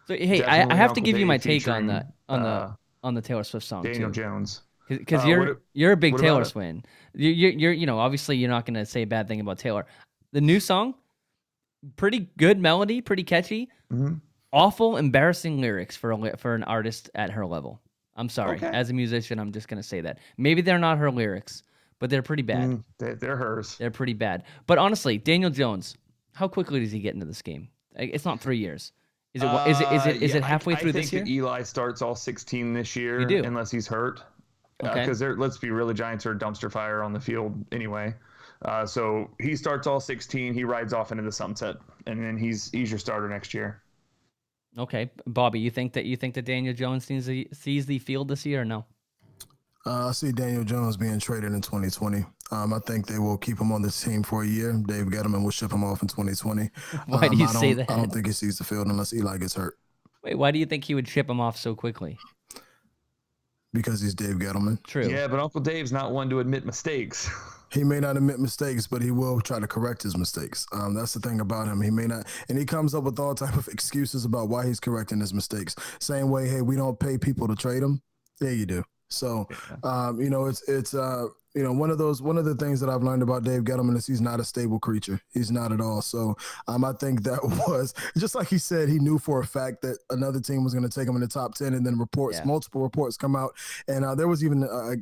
So, hey, I have to give you my take on featuring, that, on the Taylor Swift song, Daniel too. Jones. Because you're a big Taylor fan. You're obviously you're not going to say a bad thing about Taylor. The new song, pretty good melody, pretty catchy. Mm-hmm. Awful, embarrassing lyrics for an artist at her level. I'm sorry. Okay. As a musician, I'm just going to say that. Maybe they're not her lyrics, but they're pretty bad. They're hers. They're pretty bad. But honestly, Daniel Jones, how quickly does he get into this game? It's not 3 years. Is it halfway through this year? I think that Eli starts all 16 this year, You do? unless he's hurt. Because let's be real, the Giants are a dumpster fire on the field anyway. So he starts all 16. He rides off into the sunset, and then he's your starter next year. Okay, Bobby, you think that Daniel Jones sees the field this year or no? I see Daniel Jones being traded in 2020. I think they will keep him on this team for a year. Dave Gettleman will ship him off in 2020. Why do you say that? I don't think he sees the field unless Eli gets hurt. Wait, why do you think he would ship him off so quickly? Because he's Dave Gettleman. True. Yeah, but Uncle Dave's not one to admit mistakes. He may not admit mistakes, but he will try to correct his mistakes. That's the thing about him. He may not, and he comes up with all type of excuses about why he's correcting his mistakes. Same way, hey, we don't pay people to trade him. Yeah, you do. So, it's one of the things that I've learned about Dave Gettleman is he's not a stable creature. He's not at all. So, I think that was just like he said, he knew for a fact that another team was going to take him in the top 10, and then multiple reports come out. And there was even a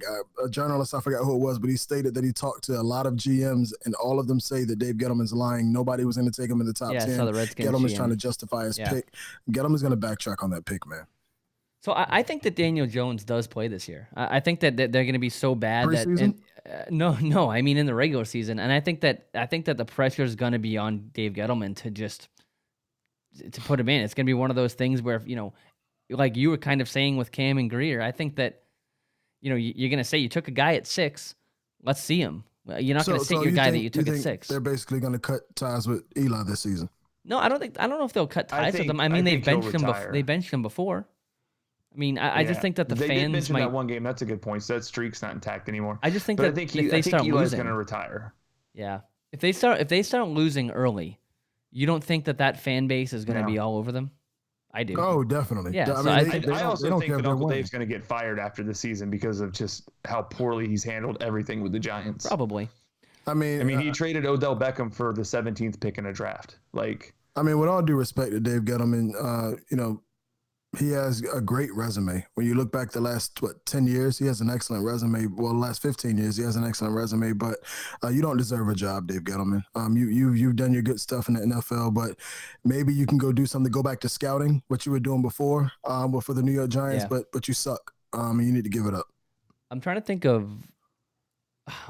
journalist, I forgot who it was, but he stated that he talked to a lot of GMs and all of them say that Dave Gettleman's lying. Nobody was going to take him in the top 10. I saw the Redskins Gettleman's GM. trying to justify his pick. Gettleman's going to backtrack on that pick, man. So I think that Daniel Jones does play this year. I think that they're going to be so bad Preseason? that no, I mean in the regular season, and I think that the pressure is going to be on Dave Gettleman to put him in. It's going to be one of those things where like you were kind of saying with Cam and Grier. I think that you're going to say you took a guy at 6. Let's see him. You're not going to sit your guy that you took at 6. They're basically going to cut ties with Eli this season. No, I don't know if they'll cut ties with him. I mean, they've benched him. They benched him before. I mean, I just think that they fans did mention might. That one game. That's a good point. So that streak's not intact anymore. I just think but that I think if they start Eli's losing, going to retire. Yeah, if they start losing early, you don't think that fan base is going to be all over them? I do. Oh, definitely. Yeah, I also think that Uncle Dave's going to get fired after the season because of just how poorly he's handled everything with the Giants. Probably. I mean, he traded Odell Beckham for the 17th pick in a draft. With all due respect to Dave Gettleman, He has a great resume. When you look back the last 10 years, he has an excellent resume. Well, the last 15 years, he has an excellent resume. But you don't deserve a job, Dave Gettleman. You've done your good stuff in the NFL, but maybe you can go do something. Go back to scouting, what you were doing before, for the New York Giants. Yeah. But you suck. You need to give it up. I'm trying to think of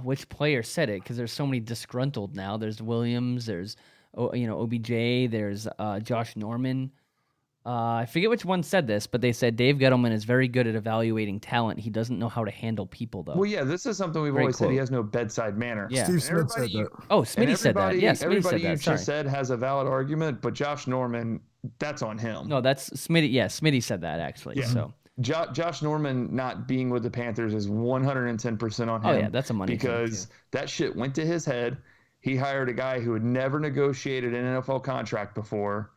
which player said it because there's so many disgruntled now. There's Williams. There's OBJ. There's Josh Norman. I forget which one said this, but they said Dave Gettleman is very good at evaluating talent. He doesn't know how to handle people, though. Well, yeah, this is something we've Great always said. quote. He has no bedside manner. Yeah. Steve Smith said that. Oh, Smitty said that. Yeah, Smitty everybody said that. you just said has a valid argument, but Josh Norman, that's on him. No, that's Smitty. Yeah, Smitty said that, actually. Yeah. So Josh Norman not being with the Panthers is 110% on him. Oh, yeah, that's a money thing, because too. that shit went to his head. He hired a guy who had never negotiated an NFL contract before.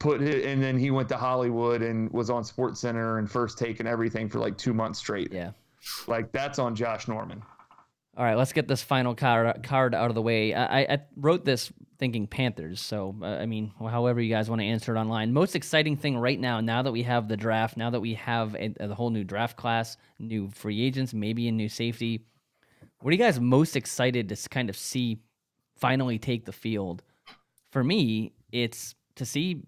And then he went to Hollywood and was on SportsCenter and First Take and everything for like 2 months straight. yeah. Like, that's on Josh Norman. All right, let's get this final card out of the way. I wrote this thinking Panthers, so, however you guys want to answer it online. Most exciting thing right now that we have the draft, now that we have the whole new draft class, new free agents, maybe a new safety, what are you guys most excited to kind of see finally take the field? For me, it's to see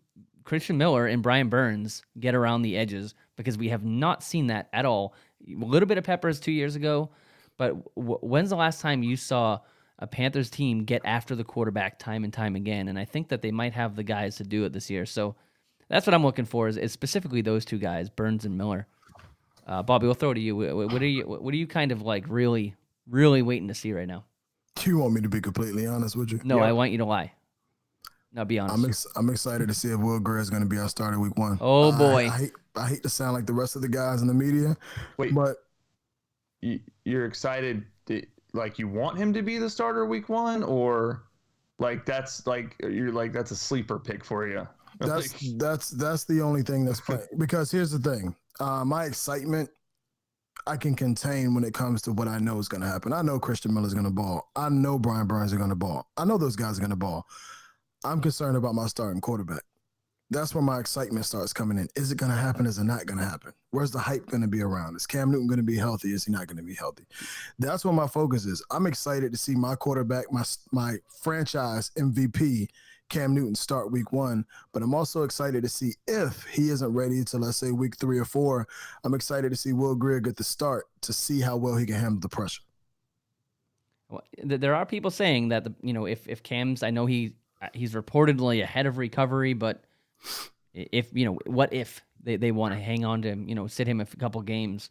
Christian Miller and Brian Burns get around the edges because we have not seen that at all. A little bit of Peppers 2 years ago, but when's the last time you saw a Panthers team get after the quarterback time and time again? And I think that they might have the guys to do it this year. So that's what I'm looking for is specifically those two guys, Burns and Miller. Bobby, we'll throw it to you. What are you kind of like really, really waiting to see right now? You want me to be completely honest with you? No, I want you to lie. No, be honest. I'm excited to see if Will Greer is going to be our starter week 1. Oh, boy. I hate to sound like the rest of the guys in the media. Wait. But you're excited like you want him to be the starter week 1, or like that's like you're like that's a sleeper pick for you? That's the only thing that's playing. Because here's the thing, my excitement I can contain when it comes to what I know is going to happen. I know Christian Miller's going to ball. I know Brian Burns are going to ball. I know those guys are going to ball. I'm concerned about my starting quarterback. That's where my excitement starts coming in. Is it going to happen? Is it not going to happen? Where's the hype going to be around? Is Cam Newton going to be healthy? Is he not going to be healthy? That's where my focus is. I'm excited to see my quarterback, my franchise MVP, Cam Newton, start week 1. But I'm also excited to see if he isn't ready to, let's say, week 3 or 4. I'm excited to see Will Greer get the start to see how well he can handle the pressure. Well, there are people saying that if Cam's, I know he's reportedly ahead of recovery, but what if they want to hang on to him, sit him a couple games,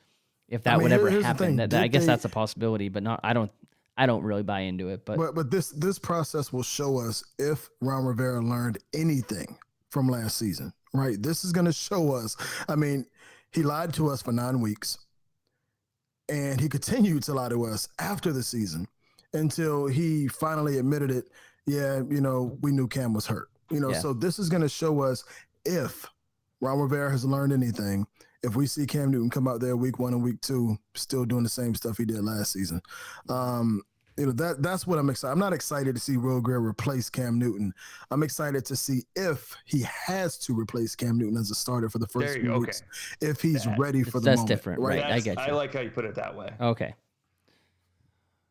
if that would ever happen? I guess that's a possibility, but not. I don't really buy into it. But this process will show us if Ron Rivera learned anything from last season, right? This is going to show us. I mean, he lied to us for 9 weeks, and he continued to lie to us after the season until he finally admitted it. Yeah, we knew Cam was hurt. So this is going to show us if Ron Rivera has learned anything. If we see Cam Newton come out there week 1 and week 2, still doing the same stuff he did last season, that's what I'm excited. I'm not excited to see Will Greer replace Cam Newton. I'm excited to see if he has to replace Cam Newton as a starter for the first few weeks, if he's ready for the moment. That's different, right? I get you. I like how you put it that way. Okay.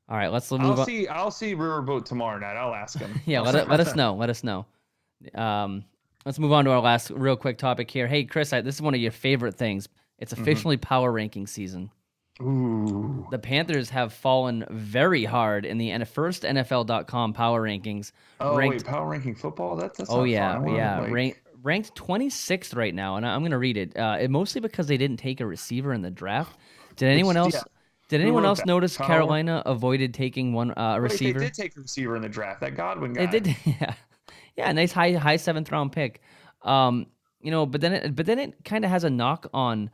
All right, let's move on. I'll see Riverboat tomorrow night. I'll ask him. Yeah, let us know. Let us know. Let's move on to our last real quick topic here. Hey, Chris, this is one of your favorite things. It's officially power ranking season. Ooh. The Panthers have fallen very hard in the first NFL.com power rankings. Oh, wait, power ranking football? That's oh, yeah, yeah. Ranked 26th right now, and I'm going to read it. Mostly because they didn't take a receiver in the draft. Did anyone else? Yeah. Did anyone else notice Carolina avoided taking a receiver? They did take a receiver in the draft. That Godwin guy. They did, yeah. Yeah, nice high 7th round pick. But then it kind of has a knock on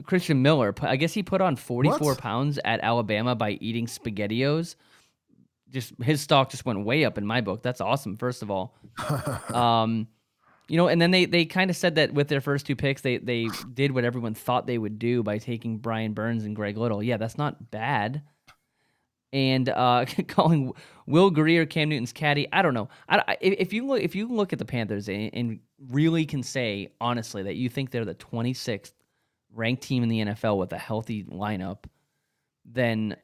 Christian Miller. I guess he put on 44 pounds at Alabama by eating SpaghettiOs. Just his stock just went way up in my book. That's awesome, first of all. And then they kind of said that with their first 2 picks, they did what everyone thought they would do by taking Brian Burns and Greg Little. Yeah, that's not bad. and calling Will Greer Cam Newton's caddy. I don't know. If you look at the Panthers and really can say honestly that you think they're the 26th ranked team in the NFL with a healthy lineup, then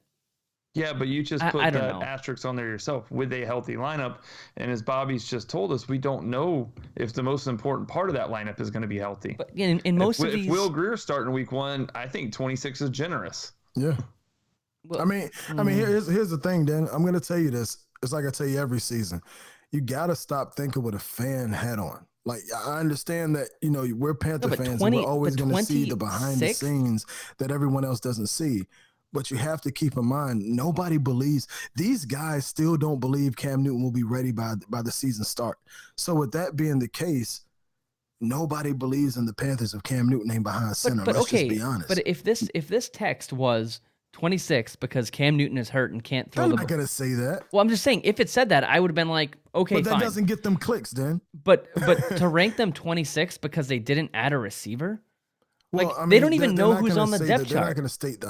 yeah, but you just put I don't that know. asterisk on there yourself with a healthy lineup. And as Bobby's just told us, we don't know if the most important part of that lineup is going to be healthy. But in most of these, if Will Greer starting week 1, I think 26 is generous. Yeah. well, I mean, here's the thing, Dan. I'm gonna tell you this. It's like I tell you every season. You gotta stop thinking with a fan hat on. Like, I understand that, we're Panther fans and we're always gonna see the behind the scenes that everyone else doesn't see. But you have to keep in mind, nobody believes, these guys still don't believe Cam Newton will be ready by the season start. So with that being the case, nobody believes in the Panthers if Cam Newton ain't behind center. Let's just be honest. But if this text was 26 because Cam Newton is hurt and can't throw I'm not going to say that. Well, I'm just saying, if it said that, I would have been like, okay, but that fine. doesn't get them clicks, Dan. But to rank them 26 because they didn't add a receiver? Well, like, they don't even know who's on the depth chart. They're not going to state the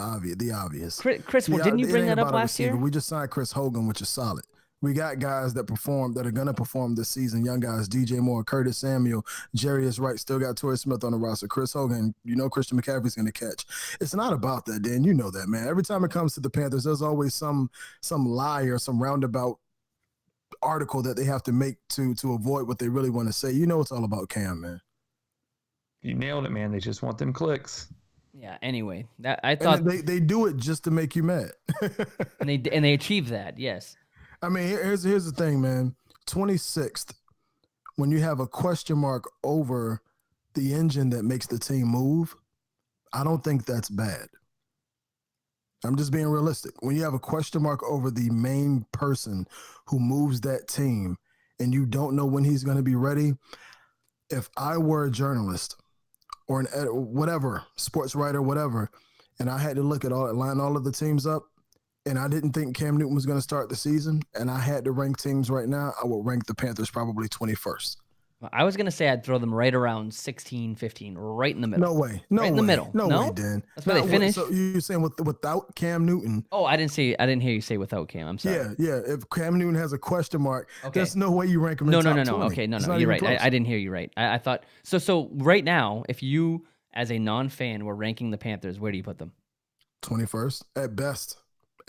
obvious. Chris, well, didn't you bring that up last year? We just signed Chris Hogan, which is solid. We got guys that are going to perform this season. Young guys, DJ Moore, Curtis Samuel, Jarius Wright, still got Torrey Smith on the roster. Chris Hogan, Christian McCaffrey's going to catch. It's not about that, Dan. You know that, man. Every time it comes to the Panthers, there's always some lie or some roundabout article that they have to make to avoid what they really want to say. It's all about Cam, man. You nailed it, man. They just want them clicks. Yeah. Anyway, I thought they do it just to make you mad, and they achieve that. Yes. I mean, here's the thing, man. 26th, when you have a question mark over the engine that makes the team move, I don't think that's bad. I'm just being realistic. When you have a question mark over the main person who moves that team and you don't know when he's going to be ready, if I were a journalist or whatever, sports writer, whatever, and I had to line all of the teams up, and I didn't think Cam Newton was going to start the season, and I had to rank teams right now, I would rank the Panthers probably 21st. I was going to say I'd throw them right around 16, 15, right in the middle. No way. In the middle. No way, Dan. That's where they finished. So you're saying without Cam Newton? Oh, I didn't hear you say without Cam. I'm sorry. Yeah. If Cam Newton has a question mark, there's no way you rank him in top 20. Okay, no. You're right. I didn't hear you right. I thought so. Right now, if you as a non-fan were ranking the Panthers, where do you put them? 21st at best.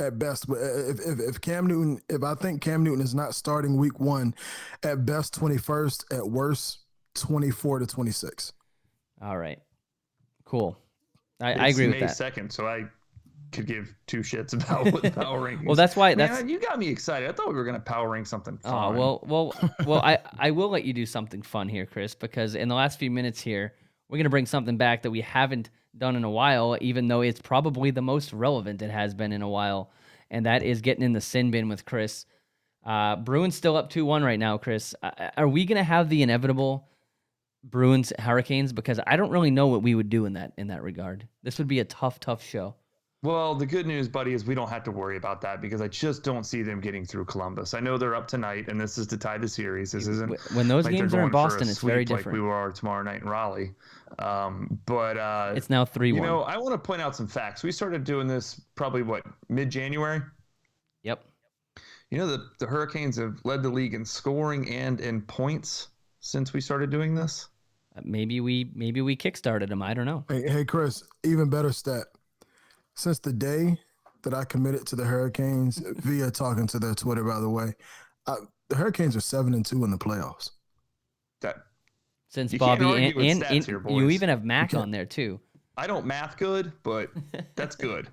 At best, if Cam Newton, if I think Cam Newton is not starting week 1, at best 21st, at worst 24 to 26. All right, cool. I agree with that. May 2nd, so I could give two shits about what power rankings. Well, that's why. Man, you got me excited. I thought we were gonna power rank something fun. Oh well. I will let you do something fun here, Chris, because in the last few minutes here, we're gonna bring something back that we haven't done in a while, even though it's probably the most relevant it has been in a while, and that is getting in the sin bin with Chris. Bruins still up 2-1 right now, Chris. Are we going to have the inevitable Bruins Hurricanes? Because I don't really know what we would do in that regard. This would be a tough show. Well, the good news, buddy, is we don't have to worry about that because I just don't see them getting through Columbus. I know they're up tonight, and this is to tie the series. This isn't when those like games are in Boston. It's very like different. we are tomorrow night in Raleigh. But it's now 3-1. I want to point out some facts. We started doing this probably mid-January. Yep. The Hurricanes have led the league in scoring and in points since we started doing this. Maybe we kickstarted them. I don't know. Hey, Chris, even better stat. Since the day that I committed to the Hurricanes via talking to their Twitter, by the way, the Hurricanes are 7-2 in the playoffs. Since Bobby and here, you even have Mac on there too. I don't math good, but that's good.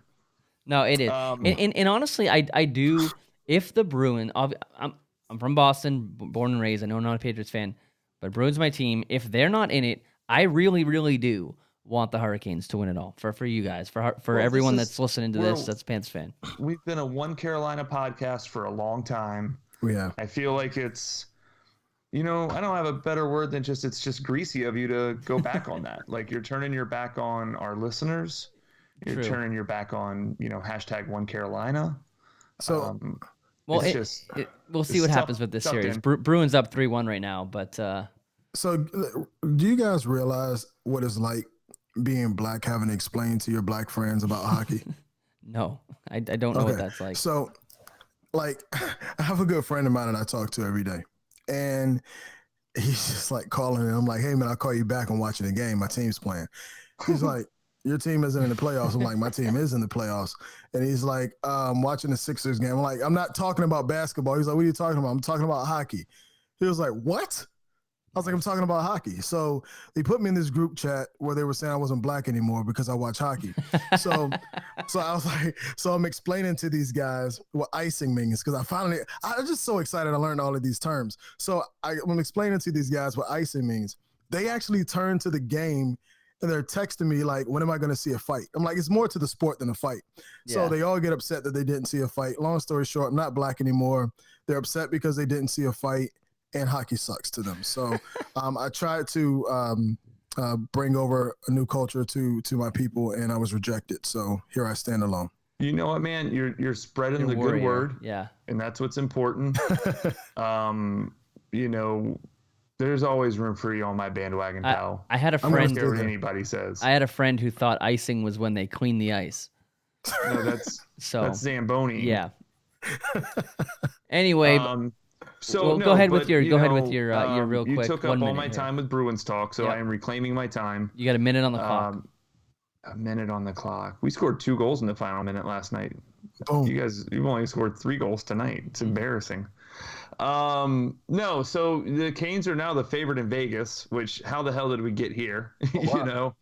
No, it is. And honestly, I do. If the Bruins, I'm from Boston, born and raised. I know I'm not a Patriots fan, but Bruins my team. If they're not in it, I really, really do want the Hurricanes to win it all for you guys, for everyone that's listening to this that's a Panthers fan. We've been a One Carolina podcast for a long time. Yeah. I feel like it's, I don't have a better word than it's just greasy of you to go back on that. Like you're turning your back on our listeners. You're turning your back on, hashtag One Carolina. So, we'll see what happens with this series. Bruins up 3-1 right now, but so do you guys realize what it's like being black, having to explain to your black friends about hockey? No, I don't know what that's like. So like I have a good friend of mine that I talk to every day, and he's just like calling, and I'm like, hey man, I'll call you back. I'm watching the game. My team's playing. He's like, your team isn't in the playoffs. I'm like, my team is in the playoffs. And he's like, watching the Sixers game. I'm like, I'm not talking about basketball. He's like, what are you talking about? I'm talking about hockey. He was like, what? I was like, I'm talking about hockey. So they put me in this group chat where they were saying I wasn't black anymore because I watch hockey. So I was like, so I'm explaining to these guys what icing means because I was just so excited I learned all of these terms. So I'm explaining to these guys what icing means. They actually turned to the game and they're texting me like, when am I going to see a fight? I'm like, it's more to the sport than a fight. Yeah. So they all get upset that they didn't see a fight. Long story short, I'm not black anymore. They're upset because they didn't see a fight. And hockey sucks to them. So I tried to bring over a new culture to my people, and I was rejected. So here I stand alone. You know what, man? You're spreading the good word. Yeah. And that's what's important. You know, there's always room for you on my bandwagon, pal. I had a friend. I don't care what anybody says. I had a friend who thought icing was when they clean the ice. No, that's Zamboni. Yeah. Anyway. So go ahead with your real quick. You took up all my time with Bruins talk, so I am reclaiming my time. You got a minute on the clock. A minute on the clock. We scored 2 goals in the final minute last night. Boom. You've only scored 3 goals tonight. It's embarrassing. No, so the Canes are now the favorite in Vegas, which how the hell did we get here? Oh, wow. You know?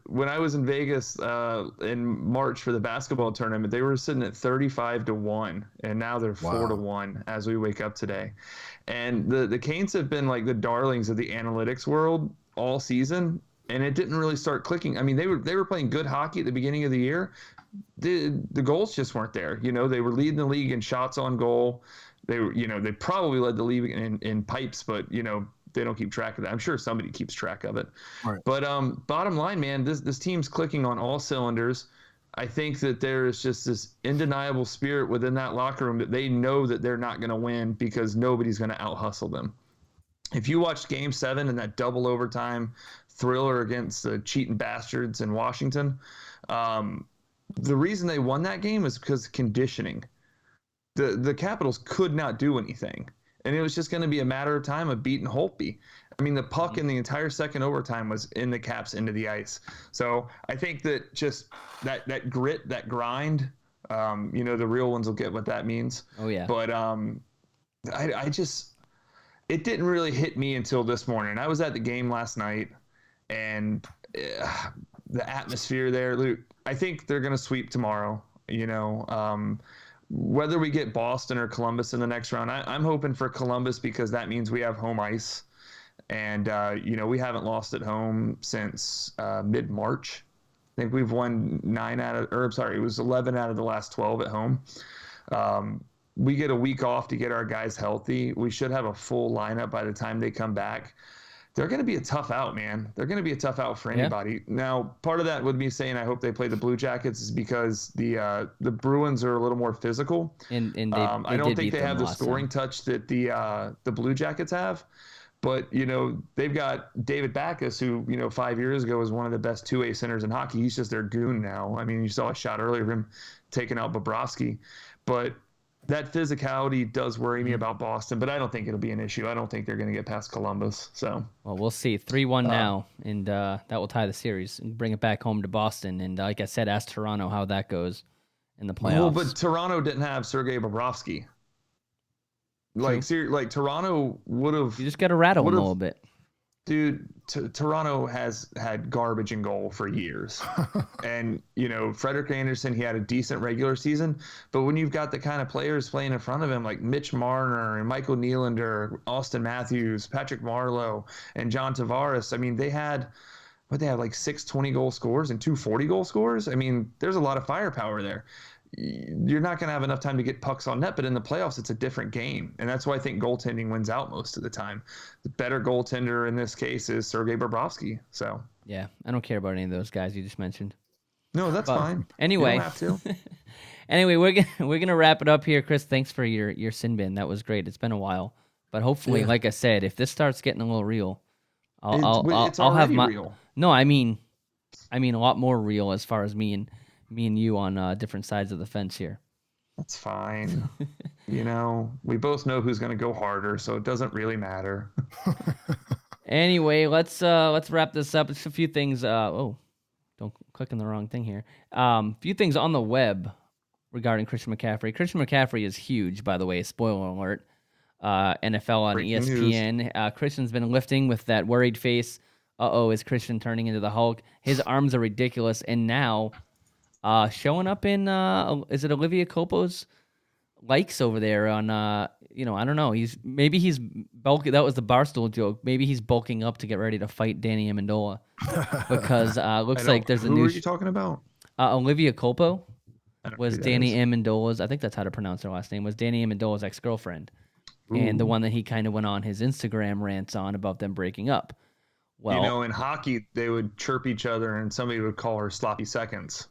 When I was in Vegas in March for the basketball tournament, they were sitting at 35-1, and now they're 4-1 as we wake up today. And the Canes have been like the darlings of the analytics world all season, and it didn't really start clicking. I mean, they were playing good hockey at the beginning of the year. The goals just weren't there. You know, they were leading the league in shots on goal. They were, you know, they probably led the league in pipes, but you know, they don't keep track of that. I'm sure somebody keeps track of it. Right. But bottom line, man, this team's clicking on all cylinders. I think that there is just this undeniable spirit within that locker room that they know that they're not going to win because nobody's going to out-hustle them. If you watched Game 7 and that double overtime thriller against the cheating bastards in Washington, the reason they won that game is because of conditioning. The Capitals could not do anything. And it was just going to be a matter of time of beating Holtby. I mean, the puck in the entire second overtime was in the Caps into the ice. So I think that just that grit, that grind, you know, the real ones will get what that means. Oh, yeah. But I just – it didn't really hit me until this morning. I was at the game last night, and the atmosphere there, Luke, I think they're going to sweep tomorrow, you know. Whether we get Boston or Columbus in the next round, I'm hoping for Columbus because that means we have home ice. And, you know, we haven't lost at home since mid-March. I think we've won 11 out of the last 12 at home. We get a week off to get our guys healthy. We should have a full lineup by the time they come back. They're going to be a tough out, man. They're going to be a tough out for anybody. Yeah. Now, part of that with me saying I hope they play the Blue Jackets is because the Bruins are a little more physical. And I don't think they have the scoring touch that the Blue Jackets have. But, you know, they've got David Backes, who, you know, 5 years ago was one of the best two-way centers in hockey. He's just their goon now. I mean, you saw a shot earlier of him taking out Bobrovsky. But that physicality does worry me about Boston, but I don't think it'll be an issue. I don't think they're going to get past Columbus. So, well, we'll see. 3-1 now, and that will tie the series and bring it back home to Boston. And like I said, ask Toronto how that goes in the playoffs. Well, but Toronto didn't have Sergei Bobrovsky. Like Toronto would have. You just got to rattle them a little bit. Dude, Toronto has had garbage in goal for years. And, you know, Frederik Andersen, he had a decent regular season. But when you've got the kind of players playing in front of him, like Mitch Marner and Michael Nylander, Austin Matthews, Patrick Marleau, and John Tavares, I mean, they had like 6 20-goal scores and 2 40-goal scores. I mean, there's a lot of firepower there. You're not going to have enough time to get pucks on net, but in the playoffs, it's a different game. And that's why I think goaltending wins out most of the time. The better goaltender in this case is Sergei Bobrovsky. So, yeah, I don't care about any of those guys you just mentioned. No, that's fine. Anyway, you don't have to. Anyway, we're gonna wrap it up here, Chris. Thanks for your sin bin. That was great. It's been a while, but hopefully, like I said, if this starts getting a little real, I'll have my real. No, I mean a lot more real as far as me and you on different sides of the fence here. That's fine. We both know who's going to go harder, so it doesn't really matter. Anyway, let's wrap this up. It's a few things. Don't click on the wrong thing here. Few things on the web regarding Christian McCaffrey. Christian McCaffrey is huge, by the way. Spoiler alert. NFL on Breaking ESPN. Christian's been lifting with that worried face. Is Christian turning into the Hulk? His arms are ridiculous, and now showing up in is it Olivia Copo's likes over there on I don't know. He's bulking. That was the Barstool joke. Maybe he's bulking up to get ready to fight Danny Amendola because looks like there's a new. Who are you talking about? Olivia Copo was Danny is. Amendola's. I think that's how to pronounce her last name. Was Danny Amendola's ex-girlfriend, and the one that he kind of went on his Instagram rants on about them breaking up. Well, in hockey, they would chirp each other and somebody would call her sloppy seconds,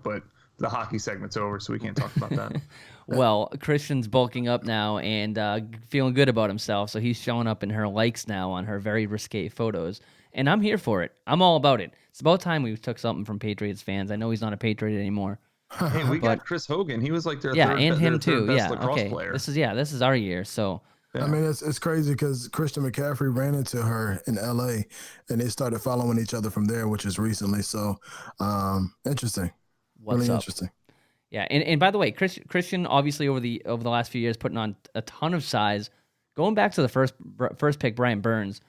but the hockey segment's over, so we can't talk about that. Well, Christian's bulking up now and feeling good about himself, so he's showing up in her likes now on her very risque photos. And I'm here for it. I'm all about it. It's about time we took something from Patriots fans. I know he's not a Patriot anymore. Hey, we got Chris Hogan. He was like their yeah, third, and him too. best Yeah, lacrosse okay. player. This is our year. So Yeah. I mean, it's crazy because Christian McCaffrey ran into her in LA and they started following each other from there, which is recently. So interesting. What's really up? Interesting. Yeah, and by the way, Christian obviously over the last few years putting on a ton of size. Going back to the first pick, Brian Burns,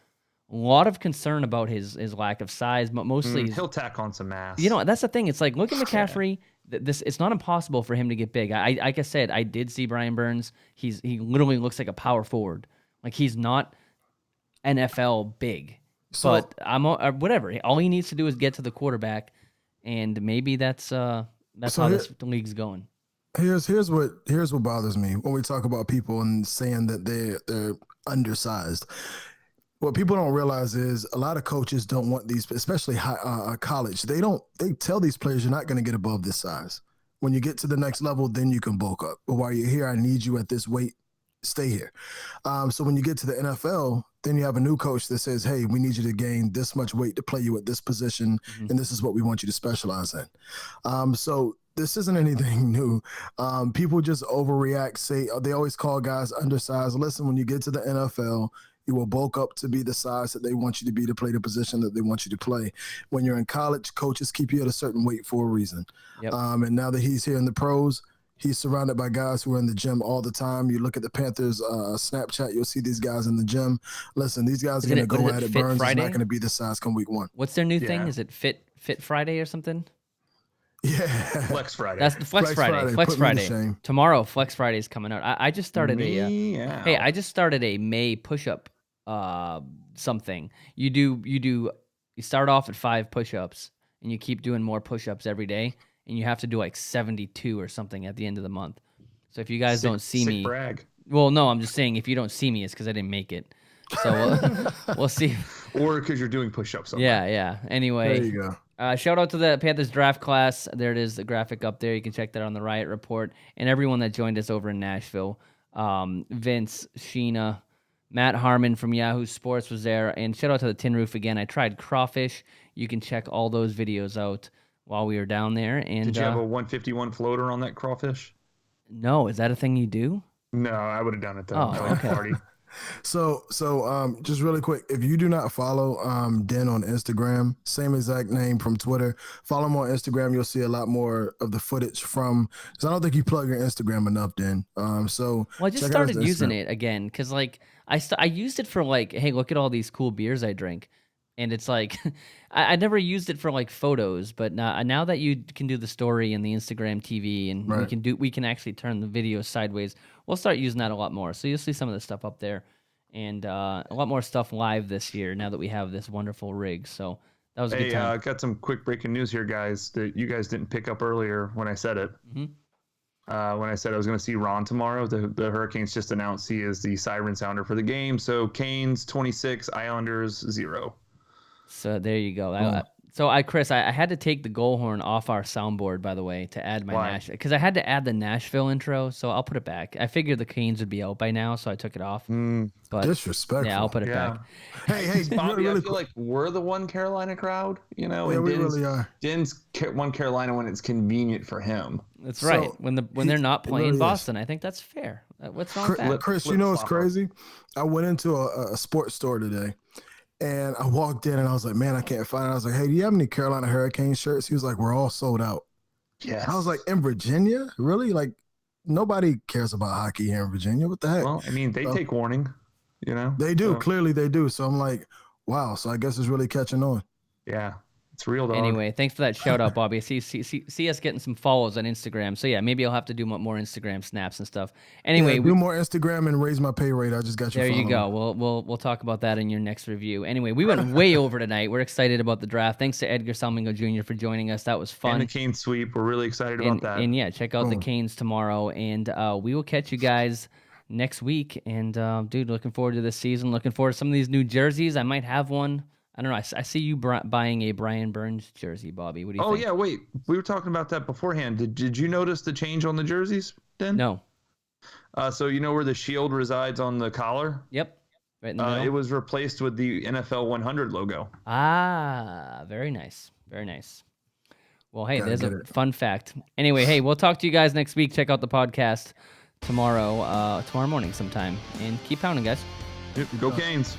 a lot of concern about his lack of size, but mostly he'll tack on some mass. That's the thing. It's like look at McCaffrey. It's not impossible for him to get big. Like I said, I did see Brian Burns. He literally looks like a power forward. Like he's not NFL big. But I'm whatever. All he needs to do is get to the quarterback, and maybe that's how this league's going. Here's what bothers me when we talk about people and saying that they're undersized. What people don't realize is a lot of coaches don't want these, especially college. They tell these players you're not going to get above this size. When you get to the next level, then you can bulk up. But while you're here, I need you at this weight. Stay here. So when you get to the NFL, then you have a new coach that says, hey, we need you to gain this much weight to play you at this position, and this is what we want you to specialize in. So this isn't anything new. People just overreact, they always call guys undersized. Listen, when you get to the NFL, you will bulk up to be the size that they want you to be to play the position that they want you to play. When you're in college, coaches keep you at a certain weight for a reason. Yep. And now that he's here in the pros, he's surrounded by guys who are in the gym all the time. You look at the Panthers Snapchat, you'll see these guys in the gym. Listen, these guys are going to go at it. Burns is not going to be the size come week one. What's their new thing? Is it Fit Friday or something? Yeah. Flex Friday. That's the Flex Friday. Flex Friday. Tomorrow, Flex Friday is coming out. I just started I just started a May push-up something. You start off at 5 push-ups and you keep doing more push-ups every day. And you have to do like 72 or something at the end of the month. So if you guys don't see me, brag. Well, no, I'm just saying if you don't see me, it's because I didn't make it. So we'll see. Or because you're doing push-ups. Yeah. Anyway, there you go. Shout out to the Panthers draft class. There it is, the graphic up there. You can check that on the Riot Report. And everyone that joined us over in Nashville. Vince, Sheena, Matt Harmon from Yahoo Sports was there. And shout out to the Tin Roof again. I tried crawfish. You can check all those videos out while we were down there. And did you have a 151 floater on that crawfish? No, is that a thing you do? No, I would have done it though. Oh, okay. Party. So just really quick, if you do not follow Den on Instagram, same exact name from Twitter, follow him on Instagram. You'll see a lot more of the footage from, because I don't think you plug your Instagram enough, Den. Well, I just started using it again because like I used it for like, hey, look at all these cool beers I drink. And it's like, I never used it for like photos, but now that you can do the story and the Instagram TV, and right. we can actually turn the video sideways. We'll start using that a lot more. So you'll see some of the stuff up there, and a lot more stuff live this year. Now that we have this wonderful rig, so that was a good time. Got some quick breaking news here, guys, that you guys didn't pick up earlier when I said it. Mm-hmm. When I said I was going to see Ron tomorrow, the Hurricanes just announced he is the siren sounder for the game. So Canes 26, Islanders 0. So there you go. So Chris, I had to take the goal horn off our soundboard, by the way, to add my Why? Nashville, because I had to add the Nashville intro. So I'll put it back. I figured the Canes would be out by now, so I took it off. But Disrespectful. yeah, I'll put it back. Hey, Bobby, really I feel like we're the one Carolina crowd, you know, Yeah, and we Den's, really are. Den's one Carolina when it's convenient for him. That's So, right. When they're not it playing really is. Boston, I think that's fair. What's wrong with that? Chris, you flip know what's flopper. crazy? I went into a sports store today, and I walked in, and I was like, man, I can't find it. I was like, hey, do you have any Carolina Hurricane shirts? He was like, we're all sold out. Yes. I was like, in Virginia? Really? Like, nobody cares about hockey here in Virginia. What the heck? well, I mean, they take warning, you know. They do. So, Clearly, they do. So I'm like, wow. So I guess it's really catching on. yeah, it's real, dog. Anyway, thanks for that shout out, Bobby. See us getting some follows on Instagram. So yeah, maybe I'll have to do more Instagram snaps and stuff. Anyway, Yeah, do more Instagram and raise my pay rate. I just got you. there you go. We'll talk about that in your next review. Anyway, we went way over tonight. We're excited about the draft. Thanks to Edgar Salmingo Jr. for joining us. That was fun. And the Cane sweep, we're really excited about that. And yeah, check out the Canes tomorrow, and we will catch you guys next week. And dude, looking forward to this season. Looking forward to some of these new jerseys. I might have one. I don't know. I see you buying a Brian Burns jersey, Bobby. What do you think? Yeah, wait, we were talking about that beforehand. Did you notice the change on the jerseys, Den? No. So you know where the shield resides on the collar? Yep. Right in the middle. It was replaced with the NFL 100 logo. Ah, very nice. Very nice. Well, hey, Gotta there's get a it. fun fact. Anyway, hey, we'll talk to you guys next week. Check out the podcast tomorrow morning sometime. And keep pounding, guys. Go Canes.